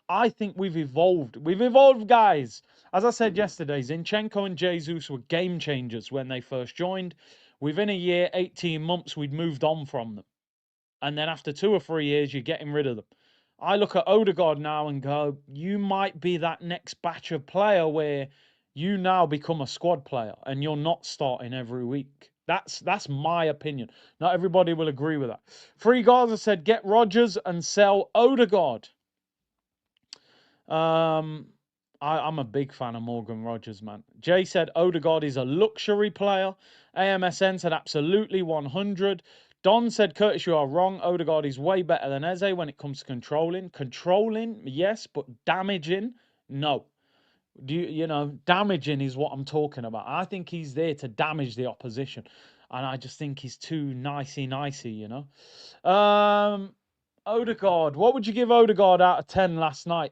A: I think we've evolved. We've evolved, guys. As I said yesterday, Zinchenko and Jesus were game changers when they first joined. Within a year, 18 months, we'd moved on from them. And then after 2 or 3 years, you're getting rid of them. I look at Odegaard now and go, you might be that next batch of player where you now become a squad player and you're not starting every week. That's my opinion. Not everybody will agree with that. Free Gaza said, get Rodgers and sell Odegaard. I'm a big fan of Morgan Rogers, man. Jay said Odegaard is a luxury player. AMSN said absolutely 100. Don said, Curtis, you are wrong. Odegaard is way better than Eze when it comes to controlling. Controlling, yes, but damaging, no. Damaging is what I'm talking about. I think he's there to damage the opposition. And I just think he's too nicey, you know. Odegaard, what would you give Odegaard out of 10 last night?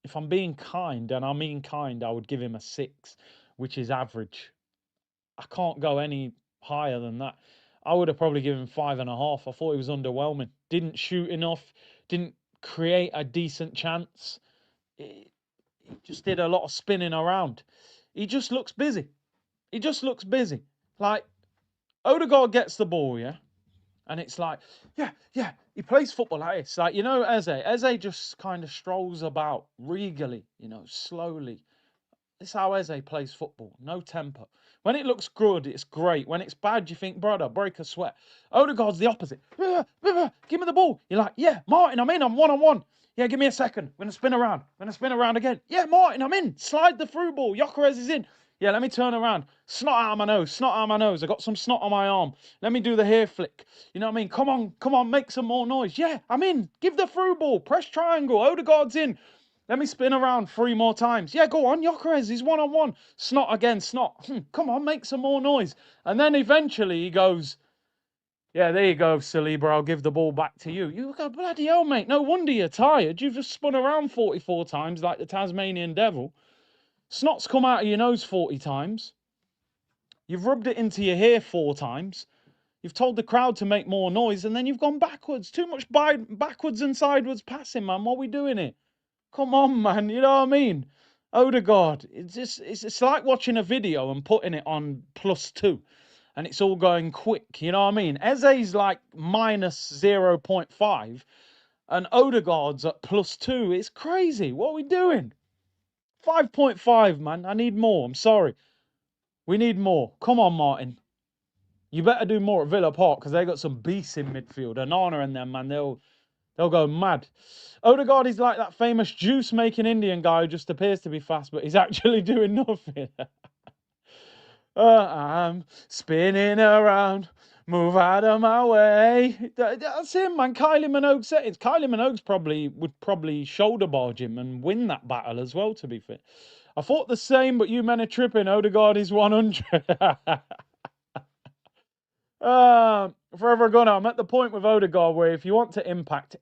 A: if I'm being kind, and I mean kind, I would give him a 6, which is average. I can't go any higher than that. I would have probably given 5.5. I thought he was underwhelming. Didn't shoot enough. Didn't create a decent chance. He just did a lot of spinning around. He just looks busy. He just looks busy. Like, Odegaard gets the ball, yeah? And it's like, yeah, he plays football like this. Like, you know, Eze just kind of strolls about regally, you know, slowly. This is how Eze plays football. No temper. When it looks good, it's great. When it's bad, you think, brother, break a sweat. Odegaard's the opposite. Give me the ball. You're like, yeah, Martin, I'm in. I'm 1-on-1. Yeah, give me a second. I'm going to spin around. I'm going to spin around again. Yeah, Martin, I'm in. Slide the through ball. Gyökeres is in. Yeah, let me turn around. Snot out of my nose. Snot out of my nose. I got some snot on my arm. Let me do the hair flick. You know what I mean? Come on, make some more noise. Yeah, I'm in. Give the through ball. Press triangle. Odegaard's in. Let me spin around 3 more times. Yeah, go on, Gyökeres, he's 1-on-1. Snot again, snot. Come on, make some more noise. And then eventually he goes, yeah, there you go, Saliba, I'll give the ball back to you. You go, bloody hell, mate, no wonder you're tired. You've just spun around 44 times like the Tasmanian devil. Snot's come out of your nose 40 times. You've rubbed it into your hair 4 times. You've told the crowd to make more noise, and then you've gone backwards. Too much backwards and sideways passing, man. What are we doing here? Come on, man. You know what I mean? Odegaard. It's like watching a video and putting it on +2 and it's all going quick. You know what I mean? Eze's like minus 0.5 and Odegaard's at +2. It's crazy. What are we doing? 5.5, man. I need more. I'm sorry. We need more. Come on, Martin. You better do more at Villa Park because they got some beasts in midfield. Anana and them, man. They'll go mad. Odegaard is like that famous juice-making Indian guy who just appears to be fast, but he's actually doing nothing. I'm spinning around. Move out of my way. That's him, man. Kylie Minogue settings. Kylie Minogue would probably shoulder barge him and win that battle as well, to be fair. I thought the same, but you men are tripping. Odegaard is 100. Forever gone. I'm at the point with Odegaard where if you want to impact,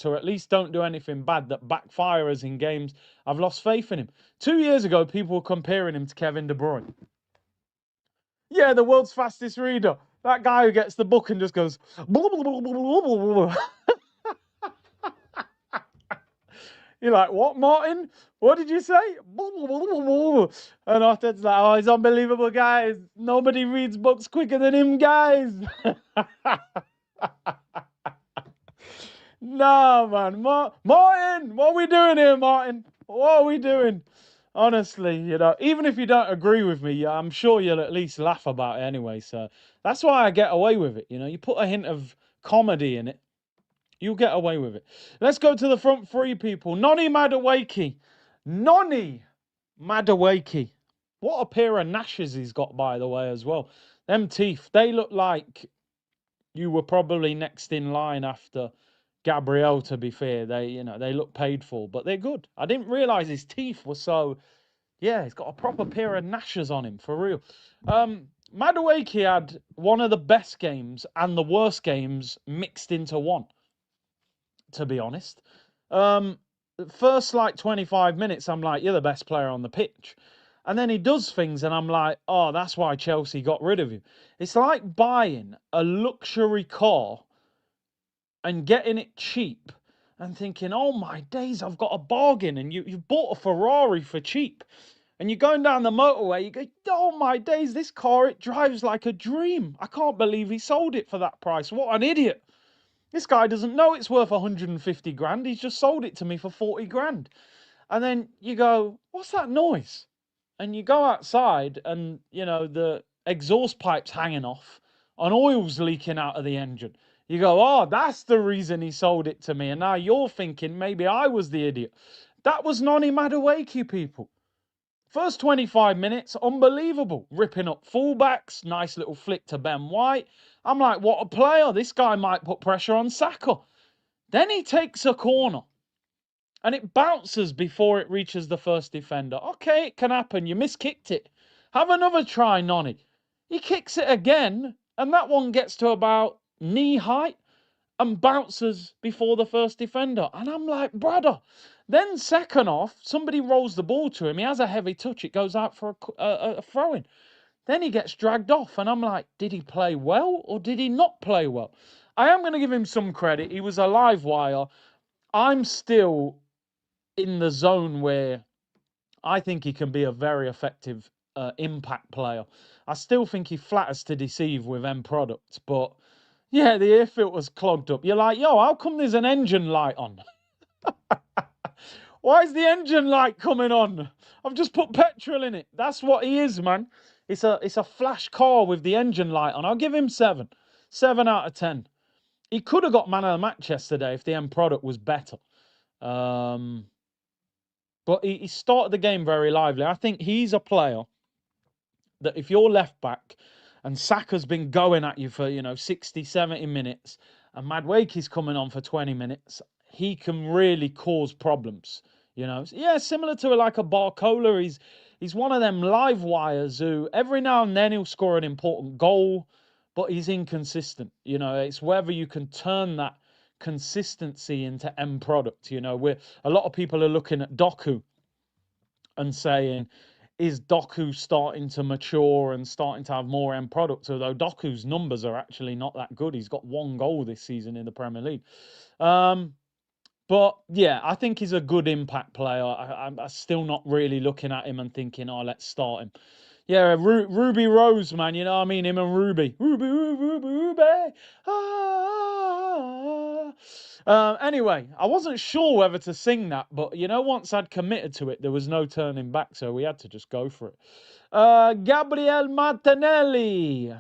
A: or at least don't do anything bad that backfires in games. I've lost faith in him. 2 years ago, people were comparing him to Kevin De Bruyne. Yeah, the world's fastest reader. That guy who gets the book and just goes... You're like, what, Martin? What did you say? And Arteta's like, oh, he's unbelievable, guys. Nobody reads books quicker than him, guys. No, man. Martin, what are we doing here, Martin? What are we doing? Honestly, you know, even if you don't agree with me, I'm sure you'll at least laugh about it anyway. So that's why I get away with it. You know, you put a hint of comedy in it, you'll get away with it. Let's go to the front three, people. Noni Madueke. Noni Madueke. What a pair of gnashes he's got, by the way, as well. Them teeth, they look like you were probably next in line after Gabriel, to be fair. They look paid for, but they're good. I didn't realise his teeth were so... Yeah, he's got a proper pair of gnashes on him, for real. Madueke had one of the best games and the worst games mixed into one, to be honest. First, like, 25 minutes, I'm like, you're the best player on the pitch. And then he does things, and I'm like, oh, that's why Chelsea got rid of you. It's like buying a luxury car and getting it cheap and thinking, oh, my days, I've got a bargain. And you've bought a Ferrari for cheap. And you're going down the motorway, you go, oh, my days, this car, it drives like a dream. I can't believe he sold it for that price. What an idiot. This guy doesn't know it's worth 150 grand. He's just sold it to me for 40 grand. And then you go, what's that noise? And you go outside and, you know, the exhaust pipe's hanging off and oil's leaking out of the engine. You go, oh, that's the reason he sold it to me. And now you're thinking maybe I was the idiot. That was Noni Madueke, people. First 25 minutes, unbelievable. Ripping up fullbacks, nice little flick to Ben White. I'm like, what a player. This guy might put pressure on Saka. Then he takes a corner. And it bounces before it reaches the first defender. Okay, it can happen. You miskicked it. Have another try, Noni. He kicks it again, and that one gets to about knee height. and bounces before the first defender. And I'm like, brother. Then second half, somebody rolls the ball to him. He has a heavy touch. It goes out for a throw-in. Then he gets dragged off. And I'm like, did he play well or did he not play well? I am going to give him some credit. He was a live wire. I'm still in the zone where I think he can be a very effective impact player. I still think he flatters to deceive with end products, but yeah, the air filter's clogged up. You're like, yo, how come there's an engine light on? Why is the engine light coming on? I've just put petrol in it. That's what he is, man. It's a flash car with the engine light on. I'll give him 7. 7 out of 10. He could have got man of the match yesterday if the end product was better. But he started the game very lively. I think he's a player that if you're left back and Saka's been going at you for, 60, 70 minutes and Madueke's coming on for 20 minutes, he can really cause problems. Yeah, similar to like a Barcola. He's one of them live wires who every now and then he'll score an important goal, but he's inconsistent. It's whether you can turn that consistency into end product. Where a lot of people are looking at Doku and saying, is Doku starting to mature and starting to have more end products? Although Doku's numbers are actually not that good. He's got 1 goal this season in the Premier League. But yeah, I think he's a good impact player. I'm still not really looking at him and thinking, oh, let's start him. Yeah, Ruby Rose, man. You know what I mean? Him and Ruby. Ruby. Anyway, I wasn't sure whether to sing that, but once I'd committed to it, there was no turning back, so we had to just go for it. Gabriel Martinelli.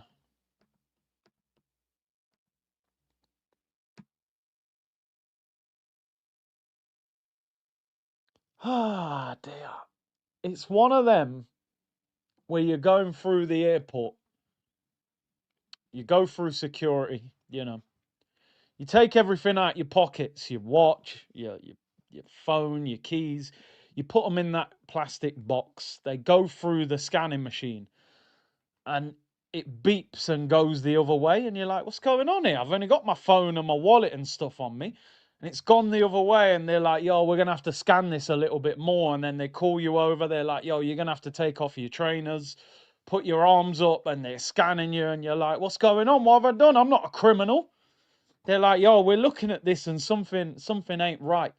A: Ah, dear. It's one of them where you're going through the airport. You go through security, You take everything out your pockets, your watch, your phone, your keys. You put them in that plastic box. They go through the scanning machine and it beeps and goes the other way. And you're like, what's going on here? I've only got my phone and my wallet and stuff on me. And it's gone the other way. And they're like, yo, we're going to have to scan this a little bit more. And then they call you over. They're like, yo, you're going to have to take off your trainers, put your arms up, and they're scanning you. And you're like, what's going on? What have I done? I'm not a criminal. They're like, yo, we're looking at this and something ain't right.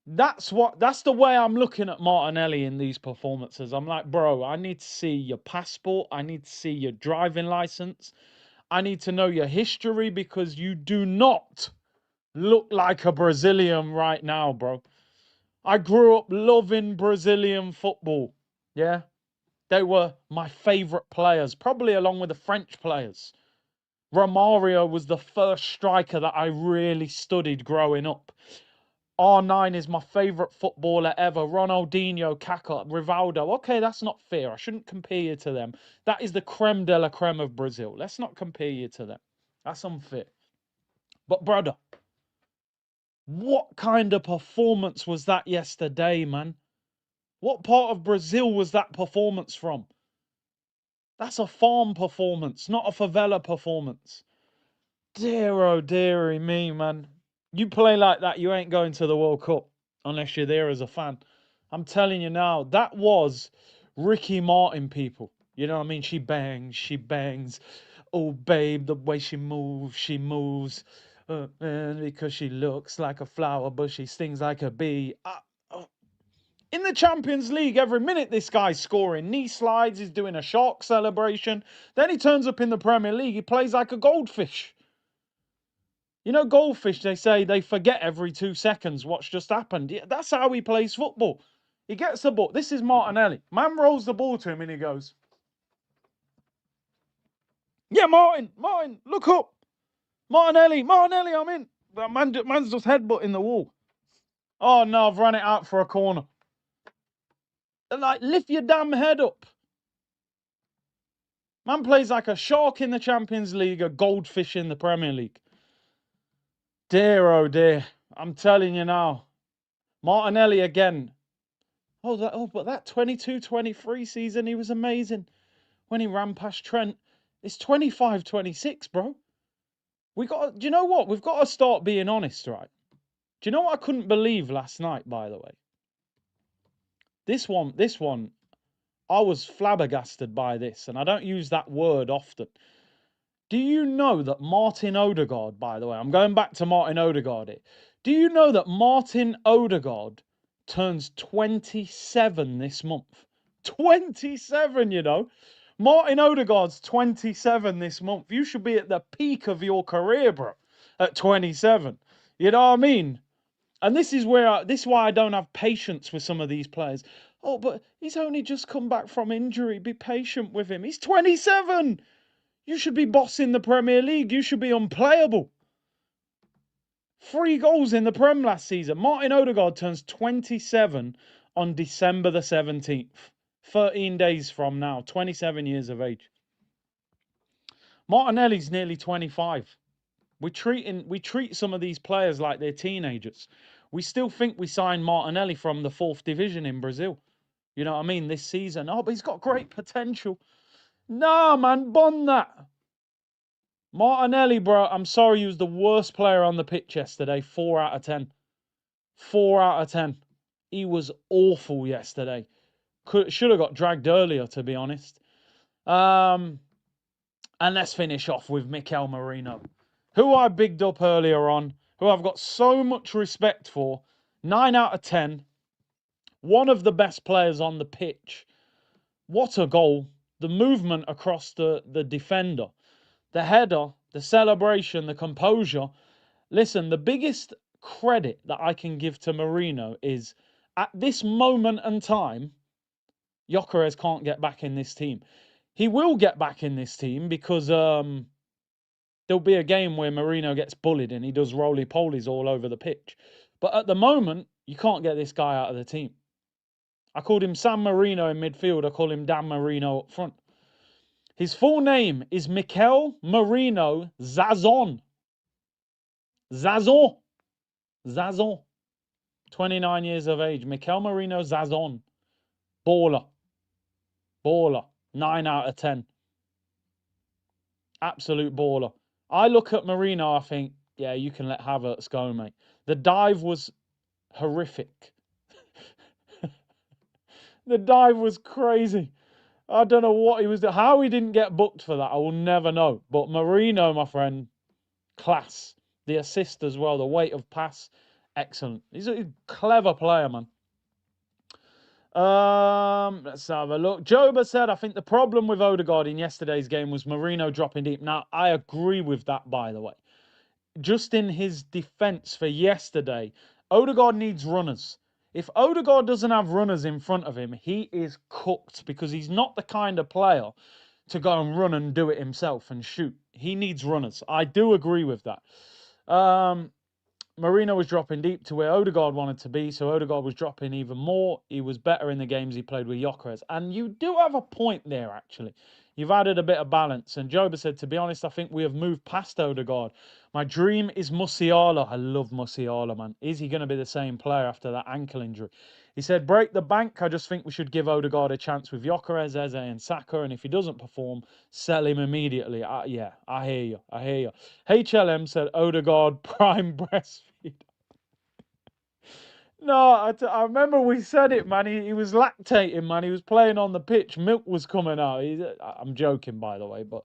A: That's the way I'm looking at Martinelli in these performances. I'm like, bro, I need to see your passport. I need to see your driving license. I need to know your history because you do not look like a Brazilian right now, bro. I grew up loving Brazilian football. Yeah. They were my favorite players, probably along with the French players. Romario was the first striker that I really studied growing up. R9 is my favourite footballer ever. Ronaldinho, Kaká, Rivaldo. Okay, that's not fair. I shouldn't compare you to them. That is the creme de la creme of Brazil. Let's not compare you to them. That's unfair. But brother, what kind of performance was that yesterday, man? What part of Brazil was that performance from? That's a farm performance, not a favela performance. Dear oh dearie me, man. You play like that, you ain't going to the World Cup unless you're there as a fan. I'm telling you now, that was Ricky Martin, people. You know what I mean? She bangs, she bangs. Oh, babe, the way she moves. And because she looks like a flower, but she stings like a bee. In the Champions League, every minute this guy's scoring. Knee slides, he's doing a shark celebration. Then he turns up in the Premier League, he plays like a goldfish. Goldfish, they say they forget every 2 seconds what's just happened. Yeah, that's how he plays football. He gets the ball. This is Martinelli. Man rolls the ball to him and he goes, yeah, Martin, look up. Martinelli, I'm in. But man's just headbutting the wall. Oh, no, I've run it out for a corner. Like, lift your damn head up. Man plays like a shark in the Champions League, a goldfish in the Premier League. Dear, oh dear. I'm telling you now. Martinelli again. But that 22-23 season, he was amazing. When he ran past Trent, it's 25-26, bro. Do you know what? We've got to start being honest, right? Do you know what I couldn't believe last night, by the way? This one, I was flabbergasted by this, and I don't use that word often. Do you know that Martin Odegaard, by the way, I'm going back to Martin Odegaard here. Do you know that Martin Odegaard turns 27 this month? 27, you know. Martin Odegaard's 27 this month. You should be at the peak of your career, bro, at 27. You know what I mean? And this is why I don't have patience with some of these players. Oh, but he's only just come back from injury. Be patient with him. He's 27. You should be bossing the Premier League. You should be unplayable. 3 goals in the Prem last season. Martin Odegaard turns 27 on December the 17th. 13 days from now. 27 years of age. Martinelli's nearly 25. We treat some of these players like they're teenagers. We still think we signed Martinelli from the 4th division in Brazil. You know what I mean? This season. Oh, but he's got great potential. Nah, man, bond that. Martinelli, bro, I'm sorry, he was the worst player on the pitch yesterday. 4 out of 10. 4 out of 10. He was awful yesterday. Should have got dragged earlier, to be honest. And let's finish off with Mikel Merino, who I bigged up earlier on, who I've got so much respect for. 9 out of 10. One of the best players on the pitch. What a goal. The movement across the defender. The header, the celebration, the composure. Listen, the biggest credit that I can give to Merino is at this moment in time, Gyökeres can't get back in this team. He will get back in this team because there'll be a game where Merino gets bullied and he does roly-polies all over the pitch. But at the moment, you can't get this guy out of the team. I called him San Marino in midfield. I call him Dan Marino up front. His full name is Mikel Merino Zazon. Zazon. 29 years of age. Mikel Merino Zazon. Baller. 9 out of 10. Absolute baller. I look at Merino, I think, yeah, you can let Havertz go, mate. The dive was horrific. The dive was crazy. I don't know what he was doing. How he didn't get booked for that, I will never know. But Merino, my friend, class. The assist as well, the weight of pass, excellent. He's a clever player, man. Let's have a look. Joba said, I think the problem with Odegaard in yesterday's game was Merino dropping deep. Now, I agree with that, by the way. Just in his defence for yesterday, Odegaard needs runners. If Odegaard doesn't have runners in front of him, he is cooked because he's not the kind of player to go and run and do it himself and shoot. He needs runners. I do agree with that. Merino was dropping deep to where Odegaard wanted to be, so Odegaard was dropping even more. He was better in the games he played with Gyökeres. And you do have a point there, actually. You've added a bit of balance. And Joba said, to be honest, I think we have moved past Odegaard. My dream is Musiala. I love Musiala, man. Is he going to be the same player after that ankle injury? He said, break the bank. I just think we should give Odegaard a chance with Gyökeres, Eze and Saka. And if he doesn't perform, sell him immediately. Yeah, I hear you. I hear you. HLM said, Odegaard prime breastfeed. No, I remember we said it, man. He was lactating, man. He was playing on the pitch. Milk was coming out. I'm joking, by the way, but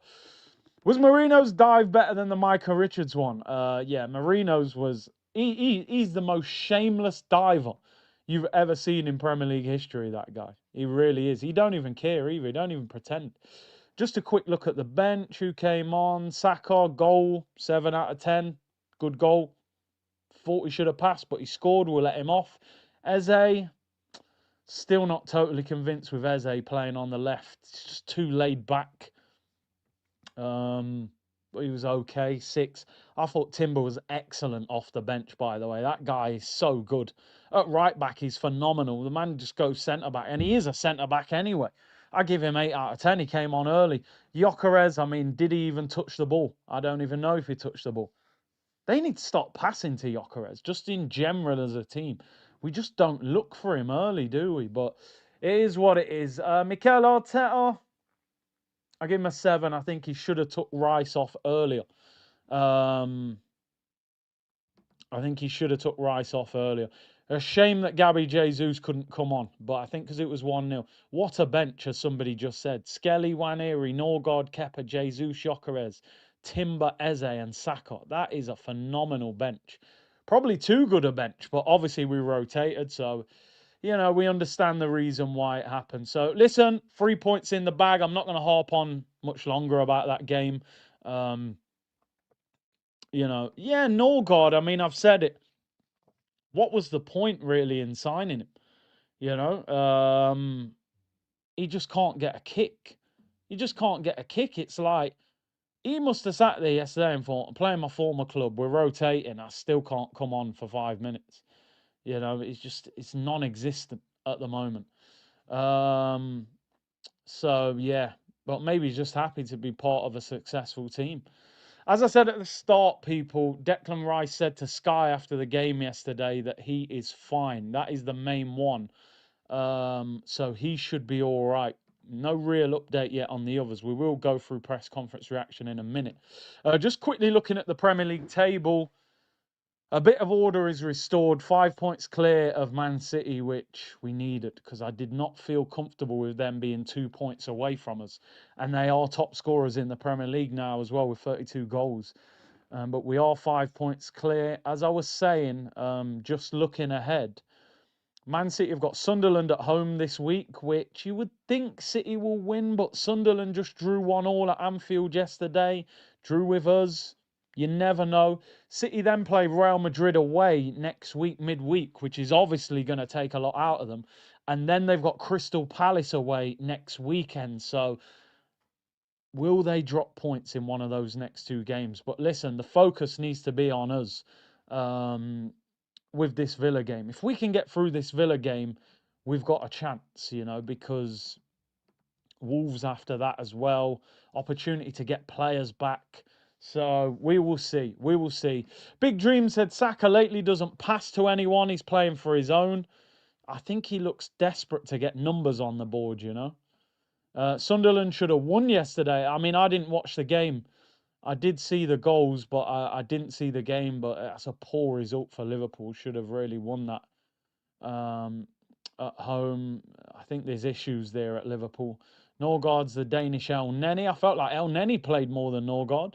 A: was Merino's dive better than the Micah Richards one? Yeah, Merino's was. He's the most shameless diver you've ever seen in Premier League history. That guy, he really is. He don't even care either. He don't even pretend. Just a quick look at the bench. Who came on? Saka, goal, 7 out of 10. Good goal. Thought he should have passed, but he scored. We'll let him off. Eze, still not totally convinced with Eze playing on the left. It's just too laid back. But he was okay. 6. I thought Timber was excellent off the bench, by the way. That guy is so good. At right back, he's phenomenal. The man just goes centre back, and he is a centre back anyway. I give him 8 out of 10. He came on early. Gyökeres, I mean, did he even touch the ball? I don't even know if he touched the ball. They need to stop passing to Gyökeres, just in general as a team. We just don't look for him early, do we? But it is what it is. Mikel Arteta, I give him a 7. I think he should have took Rice off earlier. Um, I think he should have took Rice off earlier. A shame that Gabby Jesus couldn't come on, but I think because it was 1-0. What a bench, as somebody just said. Skelly, Waneri, Norgard, Kepa, Jesus, Jokeres, Timber, Eze, and Saka. That is a phenomenal bench. Probably too good a bench, but obviously we rotated, so we understand the reason why it happened. So listen, 3 points in the bag. I'm not going to harp on much longer about that game. Yeah, Norgard. I mean, I've said it. What was the point really in signing him? You know, he just can't get a kick. He just can't get a kick. It's like he must have sat there yesterday and thought, I'm playing my former club. We're rotating. I still can't come on for 5 minutes. It's non-existent at the moment. So yeah, but maybe he's just happy to be part of a successful team. As I said at the start, people, Declan Rice said to Sky after the game yesterday that he is fine. That is the main one. So he should be all right. No real update yet on the others. We will go through press conference reaction in a minute. Just quickly looking at the Premier League table. A bit of order is restored. 5 points clear of Man City, which we needed because I did not feel comfortable with them being 2 points away from us. And they are top scorers in the Premier League now as well with 32 goals. But we are 5 points clear. As I was saying, just looking ahead, Man City have got Sunderland at home this week, which you would think City will win, but Sunderland just drew 1-1 at Anfield yesterday, drew with us. You never know. City then play Real Madrid away next week, midweek, which is obviously going to take a lot out of them. And then they've got Crystal Palace away next weekend. So will they drop points in one of those next two games? But listen, the focus needs to be on us. With this Villa game. If we can get through this Villa game, we've got a chance, because Wolves after that as well, opportunity to get players back. So we will see. We will see. Big Dream said Saka lately doesn't pass to anyone. He's playing for his own. I think he looks desperate to get numbers on the board, Sunderland should have won yesterday. I mean, I didn't watch the game. I did see the goals, but I didn't see the game. But that's a poor result for Liverpool. Should have really won that at home. I think there's issues there at Liverpool. Norgard's the Danish El Neni. I felt like El Neni played more than Norgard.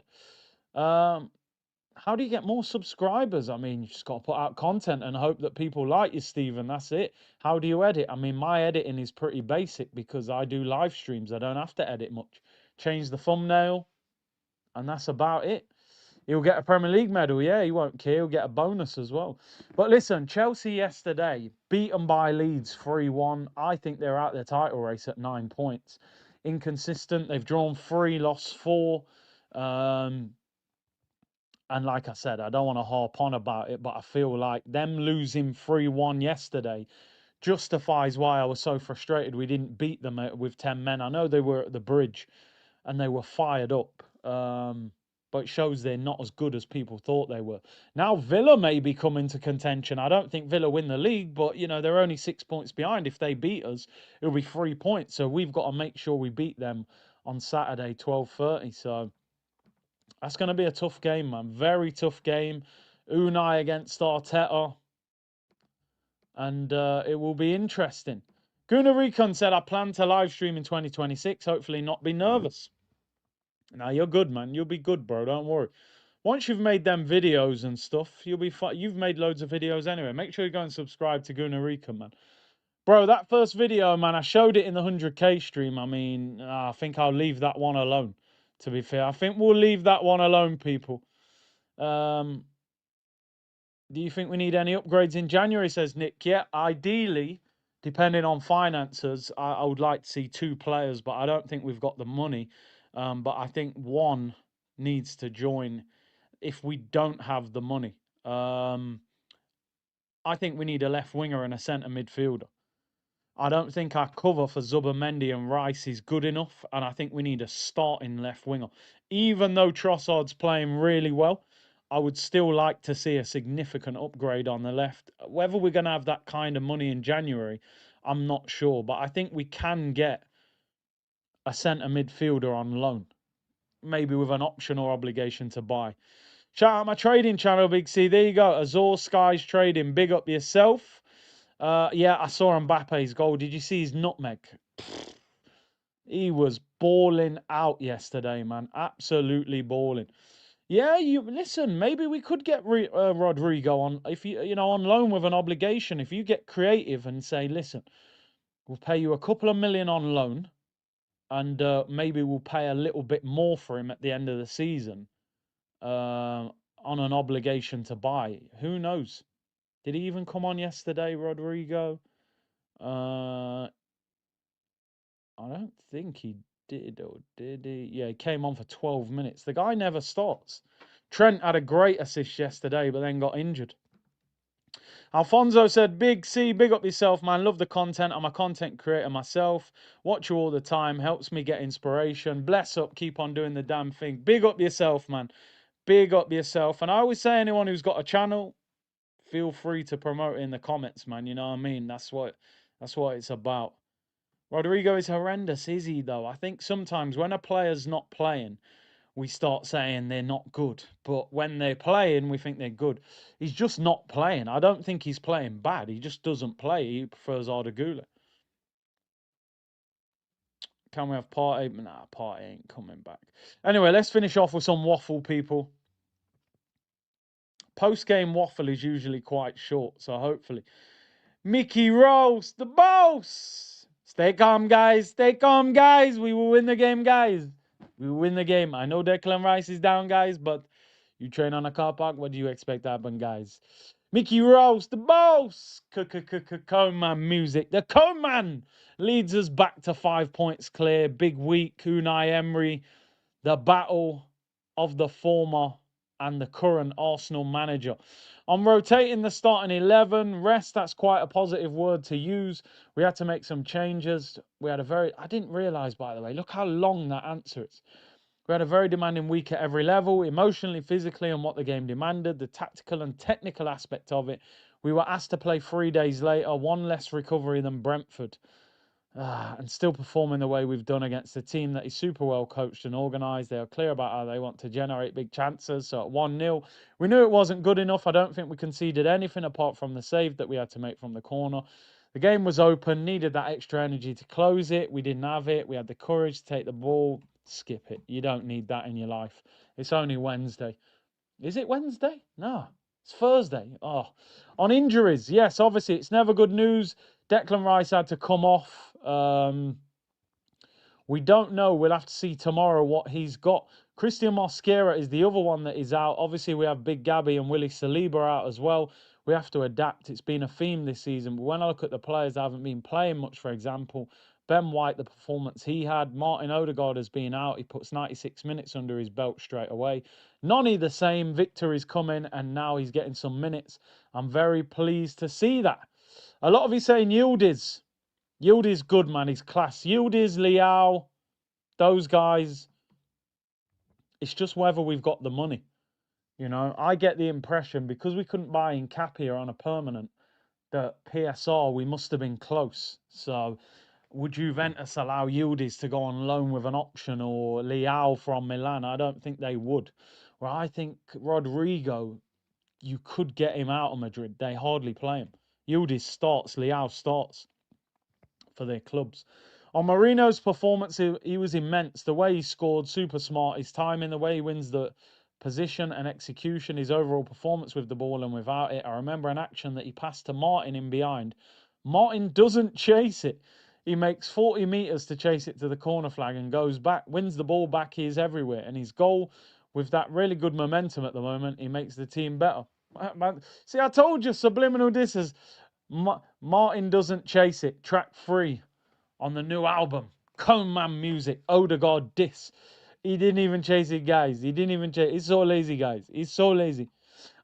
A: How do you get more subscribers? I mean, you just got to put out content and hope that people like you, Stephen. That's it. How do you edit? I mean, my editing is pretty basic because I do live streams. I don't have to edit much. Change the thumbnail, and that's about it. He'll get a Premier League medal, yeah, he won't care. He'll get a bonus as well. But listen, Chelsea yesterday, beaten by Leeds 3-1. I think they're out their title race at 9 points. Inconsistent. They've drawn 3, lost 4. And like I said, I don't want to harp on about it, but I feel like them losing 3-1 yesterday justifies why I was so frustrated we didn't beat them with 10 men. I know they were at the bridge and they were fired up. But it shows they're not as good as people thought they were. Now Villa may be coming to contention. I don't think Villa win the league, but they're only 6 points behind. If they beat us, it'll be 3 points. So we've got to make sure we beat them on Saturday, 12:30. So that's going to be a tough game, man. Very tough game. Unai against Arteta. And it will be interesting. Guna Recon said, I plan to live stream in 2026. Hopefully not be nervous. Now you're good, man. You'll be good, bro. Don't worry. Once you've made them videos and stuff, you'll be fine. You've made loads of videos anyway. Make sure you go and subscribe to Gunarika, man. Bro, that first video, man, I showed it in the 100k stream. I mean, I think I'll leave that one alone, to be fair. I think we'll leave that one alone, people. Do you think we need any upgrades in January, says Nick? Yeah, ideally, depending on finances, I would like to see 2 players, but I don't think we've got the money. But I think one needs to join if we don't have the money. I think we need a left winger and a centre midfielder. I don't think our cover for Zubomendi and Rice is good enough, and I think we need a starting left winger. Even though Trossard's playing really well, I would still like to see a significant upgrade on the left. Whether we're going to have that kind of money in January, I'm not sure, but I think we can get a centre midfielder on loan, maybe with an option or obligation to buy. Shout out my trading channel, Big C. There you go. Azor Skies Trading. Big up yourself. Yeah, I saw Mbappe's goal. Did you see his nutmeg? He was balling out yesterday, man. Absolutely balling. Yeah, you listen. Maybe we could get Rodrigo on if on loan with an obligation. If you get creative and say, listen, we'll pay you a couple of million on loan, and maybe we'll pay a little bit more for him at the end of the season on an obligation to buy. Who knows? Did he even come on yesterday, Rodrigo? I don't think he did, or did he? Yeah, he came on for 12 minutes. The guy never starts. Trent had a great assist yesterday, but then got injured. Alfonso said, Big C, big up yourself, man. Love the content. I'm a content creator myself. Watch you all the time. Helps me get inspiration. Bless up. Keep on doing the damn thing. Big up yourself, man. Big up yourself. And I always say, anyone who's got a channel, feel free to promote it in the comments, man. You know what I mean? That's what it's about. Rodrigo is horrendous, is he, though? I think sometimes when a player's not playing, we start saying they're not good. But when they're playing, we think they're good. He's just not playing. I don't think he's playing bad. He just doesn't play. He prefers Odegaard. Can we have Partey? Nah, Partey ain't coming back. Anyway, let's finish off with some waffle, people. Post-game waffle is usually quite short, so hopefully. Mickey Rose, the boss! Stay calm, guys. Stay calm, guys. We will win the game, guys. We will win the game. I know Declan Rice is down, guys, but you train on a car park. What do you expect to happen, guys? Mickey Rose, the boss! Coman music. The Coman leads us back to 5 points clear. Big week. Unai Emery. The battle of the former and the current Arsenal manager. I'm rotating the starting 11. Rest, that's quite a positive word to use. We had to make some changes. I didn't realise, by the way, look how long that answer is. We had a very demanding week at every level, emotionally, physically, and what the game demanded, the tactical and technical aspect of it. We were asked to play 3 days later, one less recovery than Brentford. And still performing the way we've done against a team that is super well coached and organised. They are clear about how they want to generate big chances. So at 1-0, we knew it wasn't good enough. I don't think we conceded anything apart from the save that we had to make from the corner. The game was open, needed that extra energy to close it. We didn't have it. We had the courage to take the ball. Skip it. You don't need that in your life. It's only Wednesday. Is it Wednesday? No. It's Thursday. Oh, on injuries, yes, obviously it's never good news. Declan Rice had to come off. We don't know. We'll have to see tomorrow what he's got. Christian Mosquera is the other one that is out. Obviously, we have Big Gabby and Willie Saliba out as well. We have to adapt. It's been a theme this season. But when I look at the players that haven't been playing much, for example, Ben White, the performance he had. Martin Odegaard has been out. He puts 96 minutes under his belt straight away. Noni the same. Victor is coming, and now he's getting some minutes. I'm very pleased to see that. A lot of you saying Yildiz. Yildiz good, man. He's class. Yildiz, Liao, those guys. It's just whether we've got the money. You know, I get the impression, because we couldn't buy Nkapia on a permanent, that PSR, we must have been close. So would Juventus allow Yildiz to go on loan with an option, or Liao from Milan? I don't think they would. Well, I think Rodrigo, you could get him out of Madrid. They hardly play him. Yildiz starts, Liao starts for their clubs. On Merino's performance, he was immense. The way he scored, super smart. His timing, the way he wins the position and execution, his overall performance with the ball and without it. I remember an action that he passed to Martin in behind. Martin doesn't chase it. He makes 40 metres to chase it to the corner flag and goes back, wins the ball back. He is everywhere. And his goal, with that really good momentum at the moment, he makes the team better. See, I told you, subliminal disses. Martin doesn't chase it. Track 3 on the new album. Coman music. Odegaard diss. He didn't even chase it, guys. He didn't even chase it. He's so lazy, guys. He's so lazy.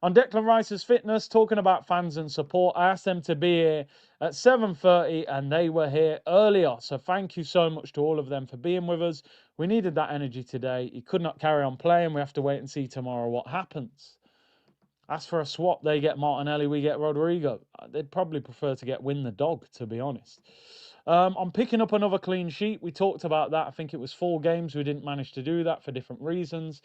A: On Declan Rice's fitness, talking about fans and support, I asked them to be here at 7:30 and they were here earlier. So thank you so much to all of them for being with us. We needed that energy today. He could not carry on playing. We have to wait and see tomorrow what happens. As for a swap, they get Martinelli, we get Rodrigo. They'd probably prefer to get Win the Dog, to be honest. I'm picking up another clean sheet. We talked about that. I think it was 4 games. We didn't manage to do that for different reasons.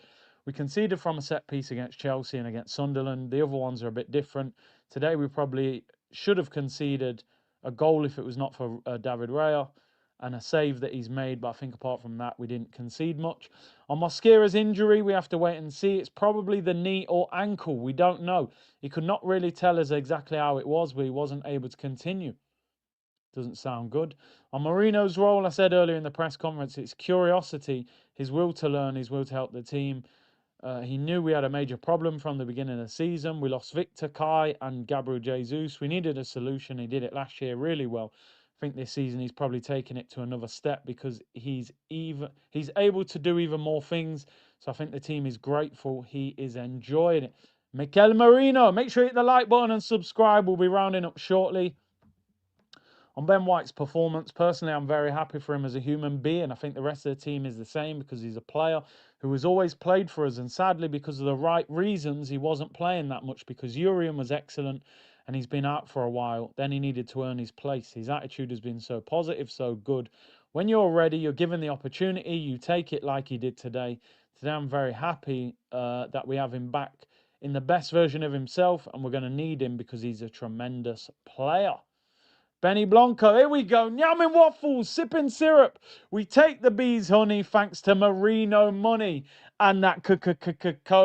A: We conceded from a set piece against Chelsea and against Sunderland. The other ones are a bit different. Today we probably should have conceded a goal if it was not for David Raya and a save that he's made. But I think apart from that, we didn't concede much. On Mosquera's injury, we have to wait and see. It's probably the knee or ankle. We don't know. He could not really tell us exactly how it was, but he wasn't able to continue. Doesn't sound good. On Merino's role, I said earlier in the press conference, it's curiosity, his will to learn, his will to help the team. He knew we had a major problem from the beginning of the season. We lost Victor, Kai, and Gabriel Jesus. We needed a solution. He did it last year really well. I think this season he's probably taken it to another step because he's able to do even more things. So I think the team is grateful. He is enjoying it. Mikel Merino, make sure you hit the like button and subscribe. We'll be rounding up shortly. On Ben White's performance, personally, I'm very happy for him as a human being. I think the rest of the team is the same because he's a player who has always played for us. And sadly, because of the right reasons, he wasn't playing that much because Urian was excellent and he's been out for a while. Then he needed to earn his place. His attitude has been so positive, so good. When you're ready, you're given the opportunity, you take it like he did today. Today, I'm very happy that we have him back in the best version of himself, and we're going to need him because he's a tremendous player. Benny Blanco, here we go. Nyamming waffles, sipping syrup. We take the bees, honey, thanks to Merino money and that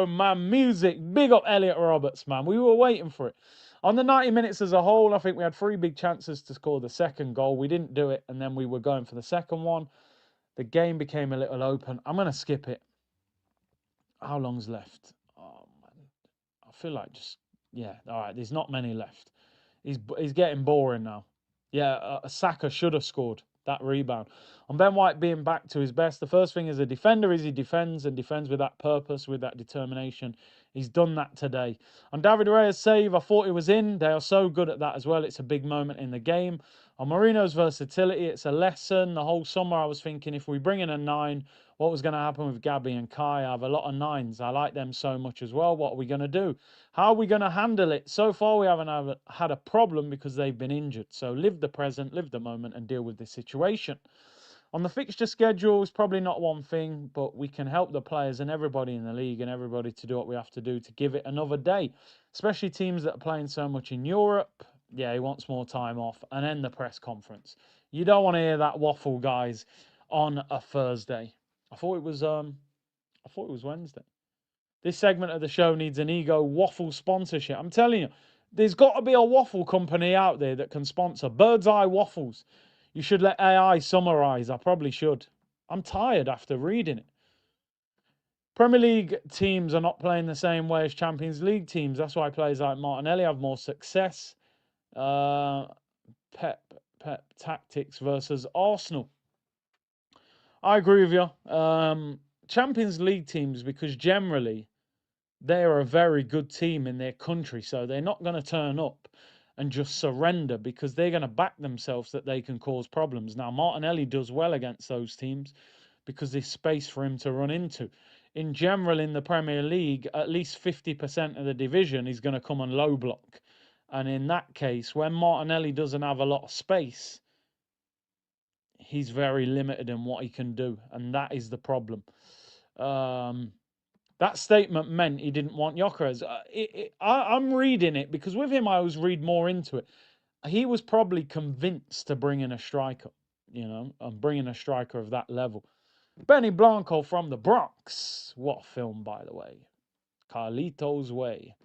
A: man music. Big up Elliot Roberts, man. We were waiting for it. On the 90 minutes as a whole, I think we had 3 big chances to score the second goal. We didn't do it, and then we were going for the second one. The game became a little open. I'm going to skip it. How long's left? Oh, man. I feel like yeah, all right, there's not many left. He's getting boring now. Yeah, Saka should have scored that rebound. On Ben White being back to his best, the first thing as a defender is he defends and defends with that purpose, with that determination. He's done that today. On David Raya's save, I thought he was in. They are so good at that as well. It's a big moment in the game. On Merino's versatility, it's a lesson. The whole summer I was thinking if we bring in a 9, what was going to happen with Gabby and Kai? I have a lot of 9s. I like them so much as well. What are we going to do? How are we going to handle it? So far, we haven't had a problem because they've been injured. So live the present, live the moment, and deal with the situation. On the fixture schedule, it's probably not one thing, but we can help the players and everybody in the league and everybody to do what we have to do to give it another day, especially teams that are playing so much in Europe. Yeah, he wants more time off. And then the press conference. You don't want to hear that waffle, guys, on a Thursday. I thought it was Wednesday. This segment of the show needs an ego waffle sponsorship. I'm telling you, there's got to be a waffle company out there that can sponsor Bird's Eye Waffles. You should let AI summarize. I probably should. I'm tired after reading it. Premier League teams are not playing the same way as Champions League teams. That's why players like Martinelli have more success. Pep tactics versus Arsenal. I agree with you. Champions League teams, because generally they are a very good team in their country, so they're not going to turn up and just surrender because they're going to back themselves that they can cause problems. Now, Martinelli does well against those teams because there's space for him to run into. In general, in the Premier League, at least 50% of the division is going to come on low block. And in that case, when Martinelli doesn't have a lot of space, he's very limited in what he can do. And that is the problem. That statement meant he didn't want Gyökeres. I'm reading it because with him, I always read more into it. He was probably convinced to bring in a striker, and bringing a striker of that level. Benny Blanco from the Bronx. What a film, by the way. Carlito's Way.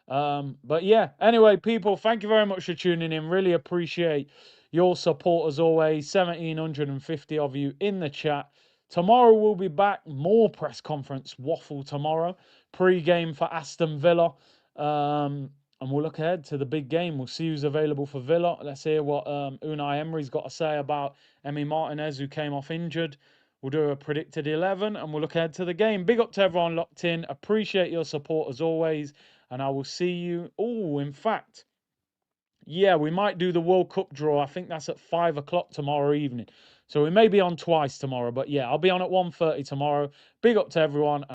A: But yeah, anyway, people, thank you very much for tuning in. Really appreciate your support as always. 1,750 of you in the chat. Tomorrow we'll be back. More press conference waffle tomorrow. Pre-game for Aston Villa. And we'll look ahead to the big game. We'll see who's available for Villa. Let's hear what Unai Emery's got to say about Emi Martinez, who came off injured. We'll do a predicted 11 and we'll look ahead to the game. Big up to everyone locked in. Appreciate your support as always. And I will see you. Oh, in fact, yeah, we might do the World Cup draw. I think that's at 5 o'clock tomorrow evening. So we may be on twice tomorrow. But yeah, I'll be on at 1:30 tomorrow. Big up to everyone.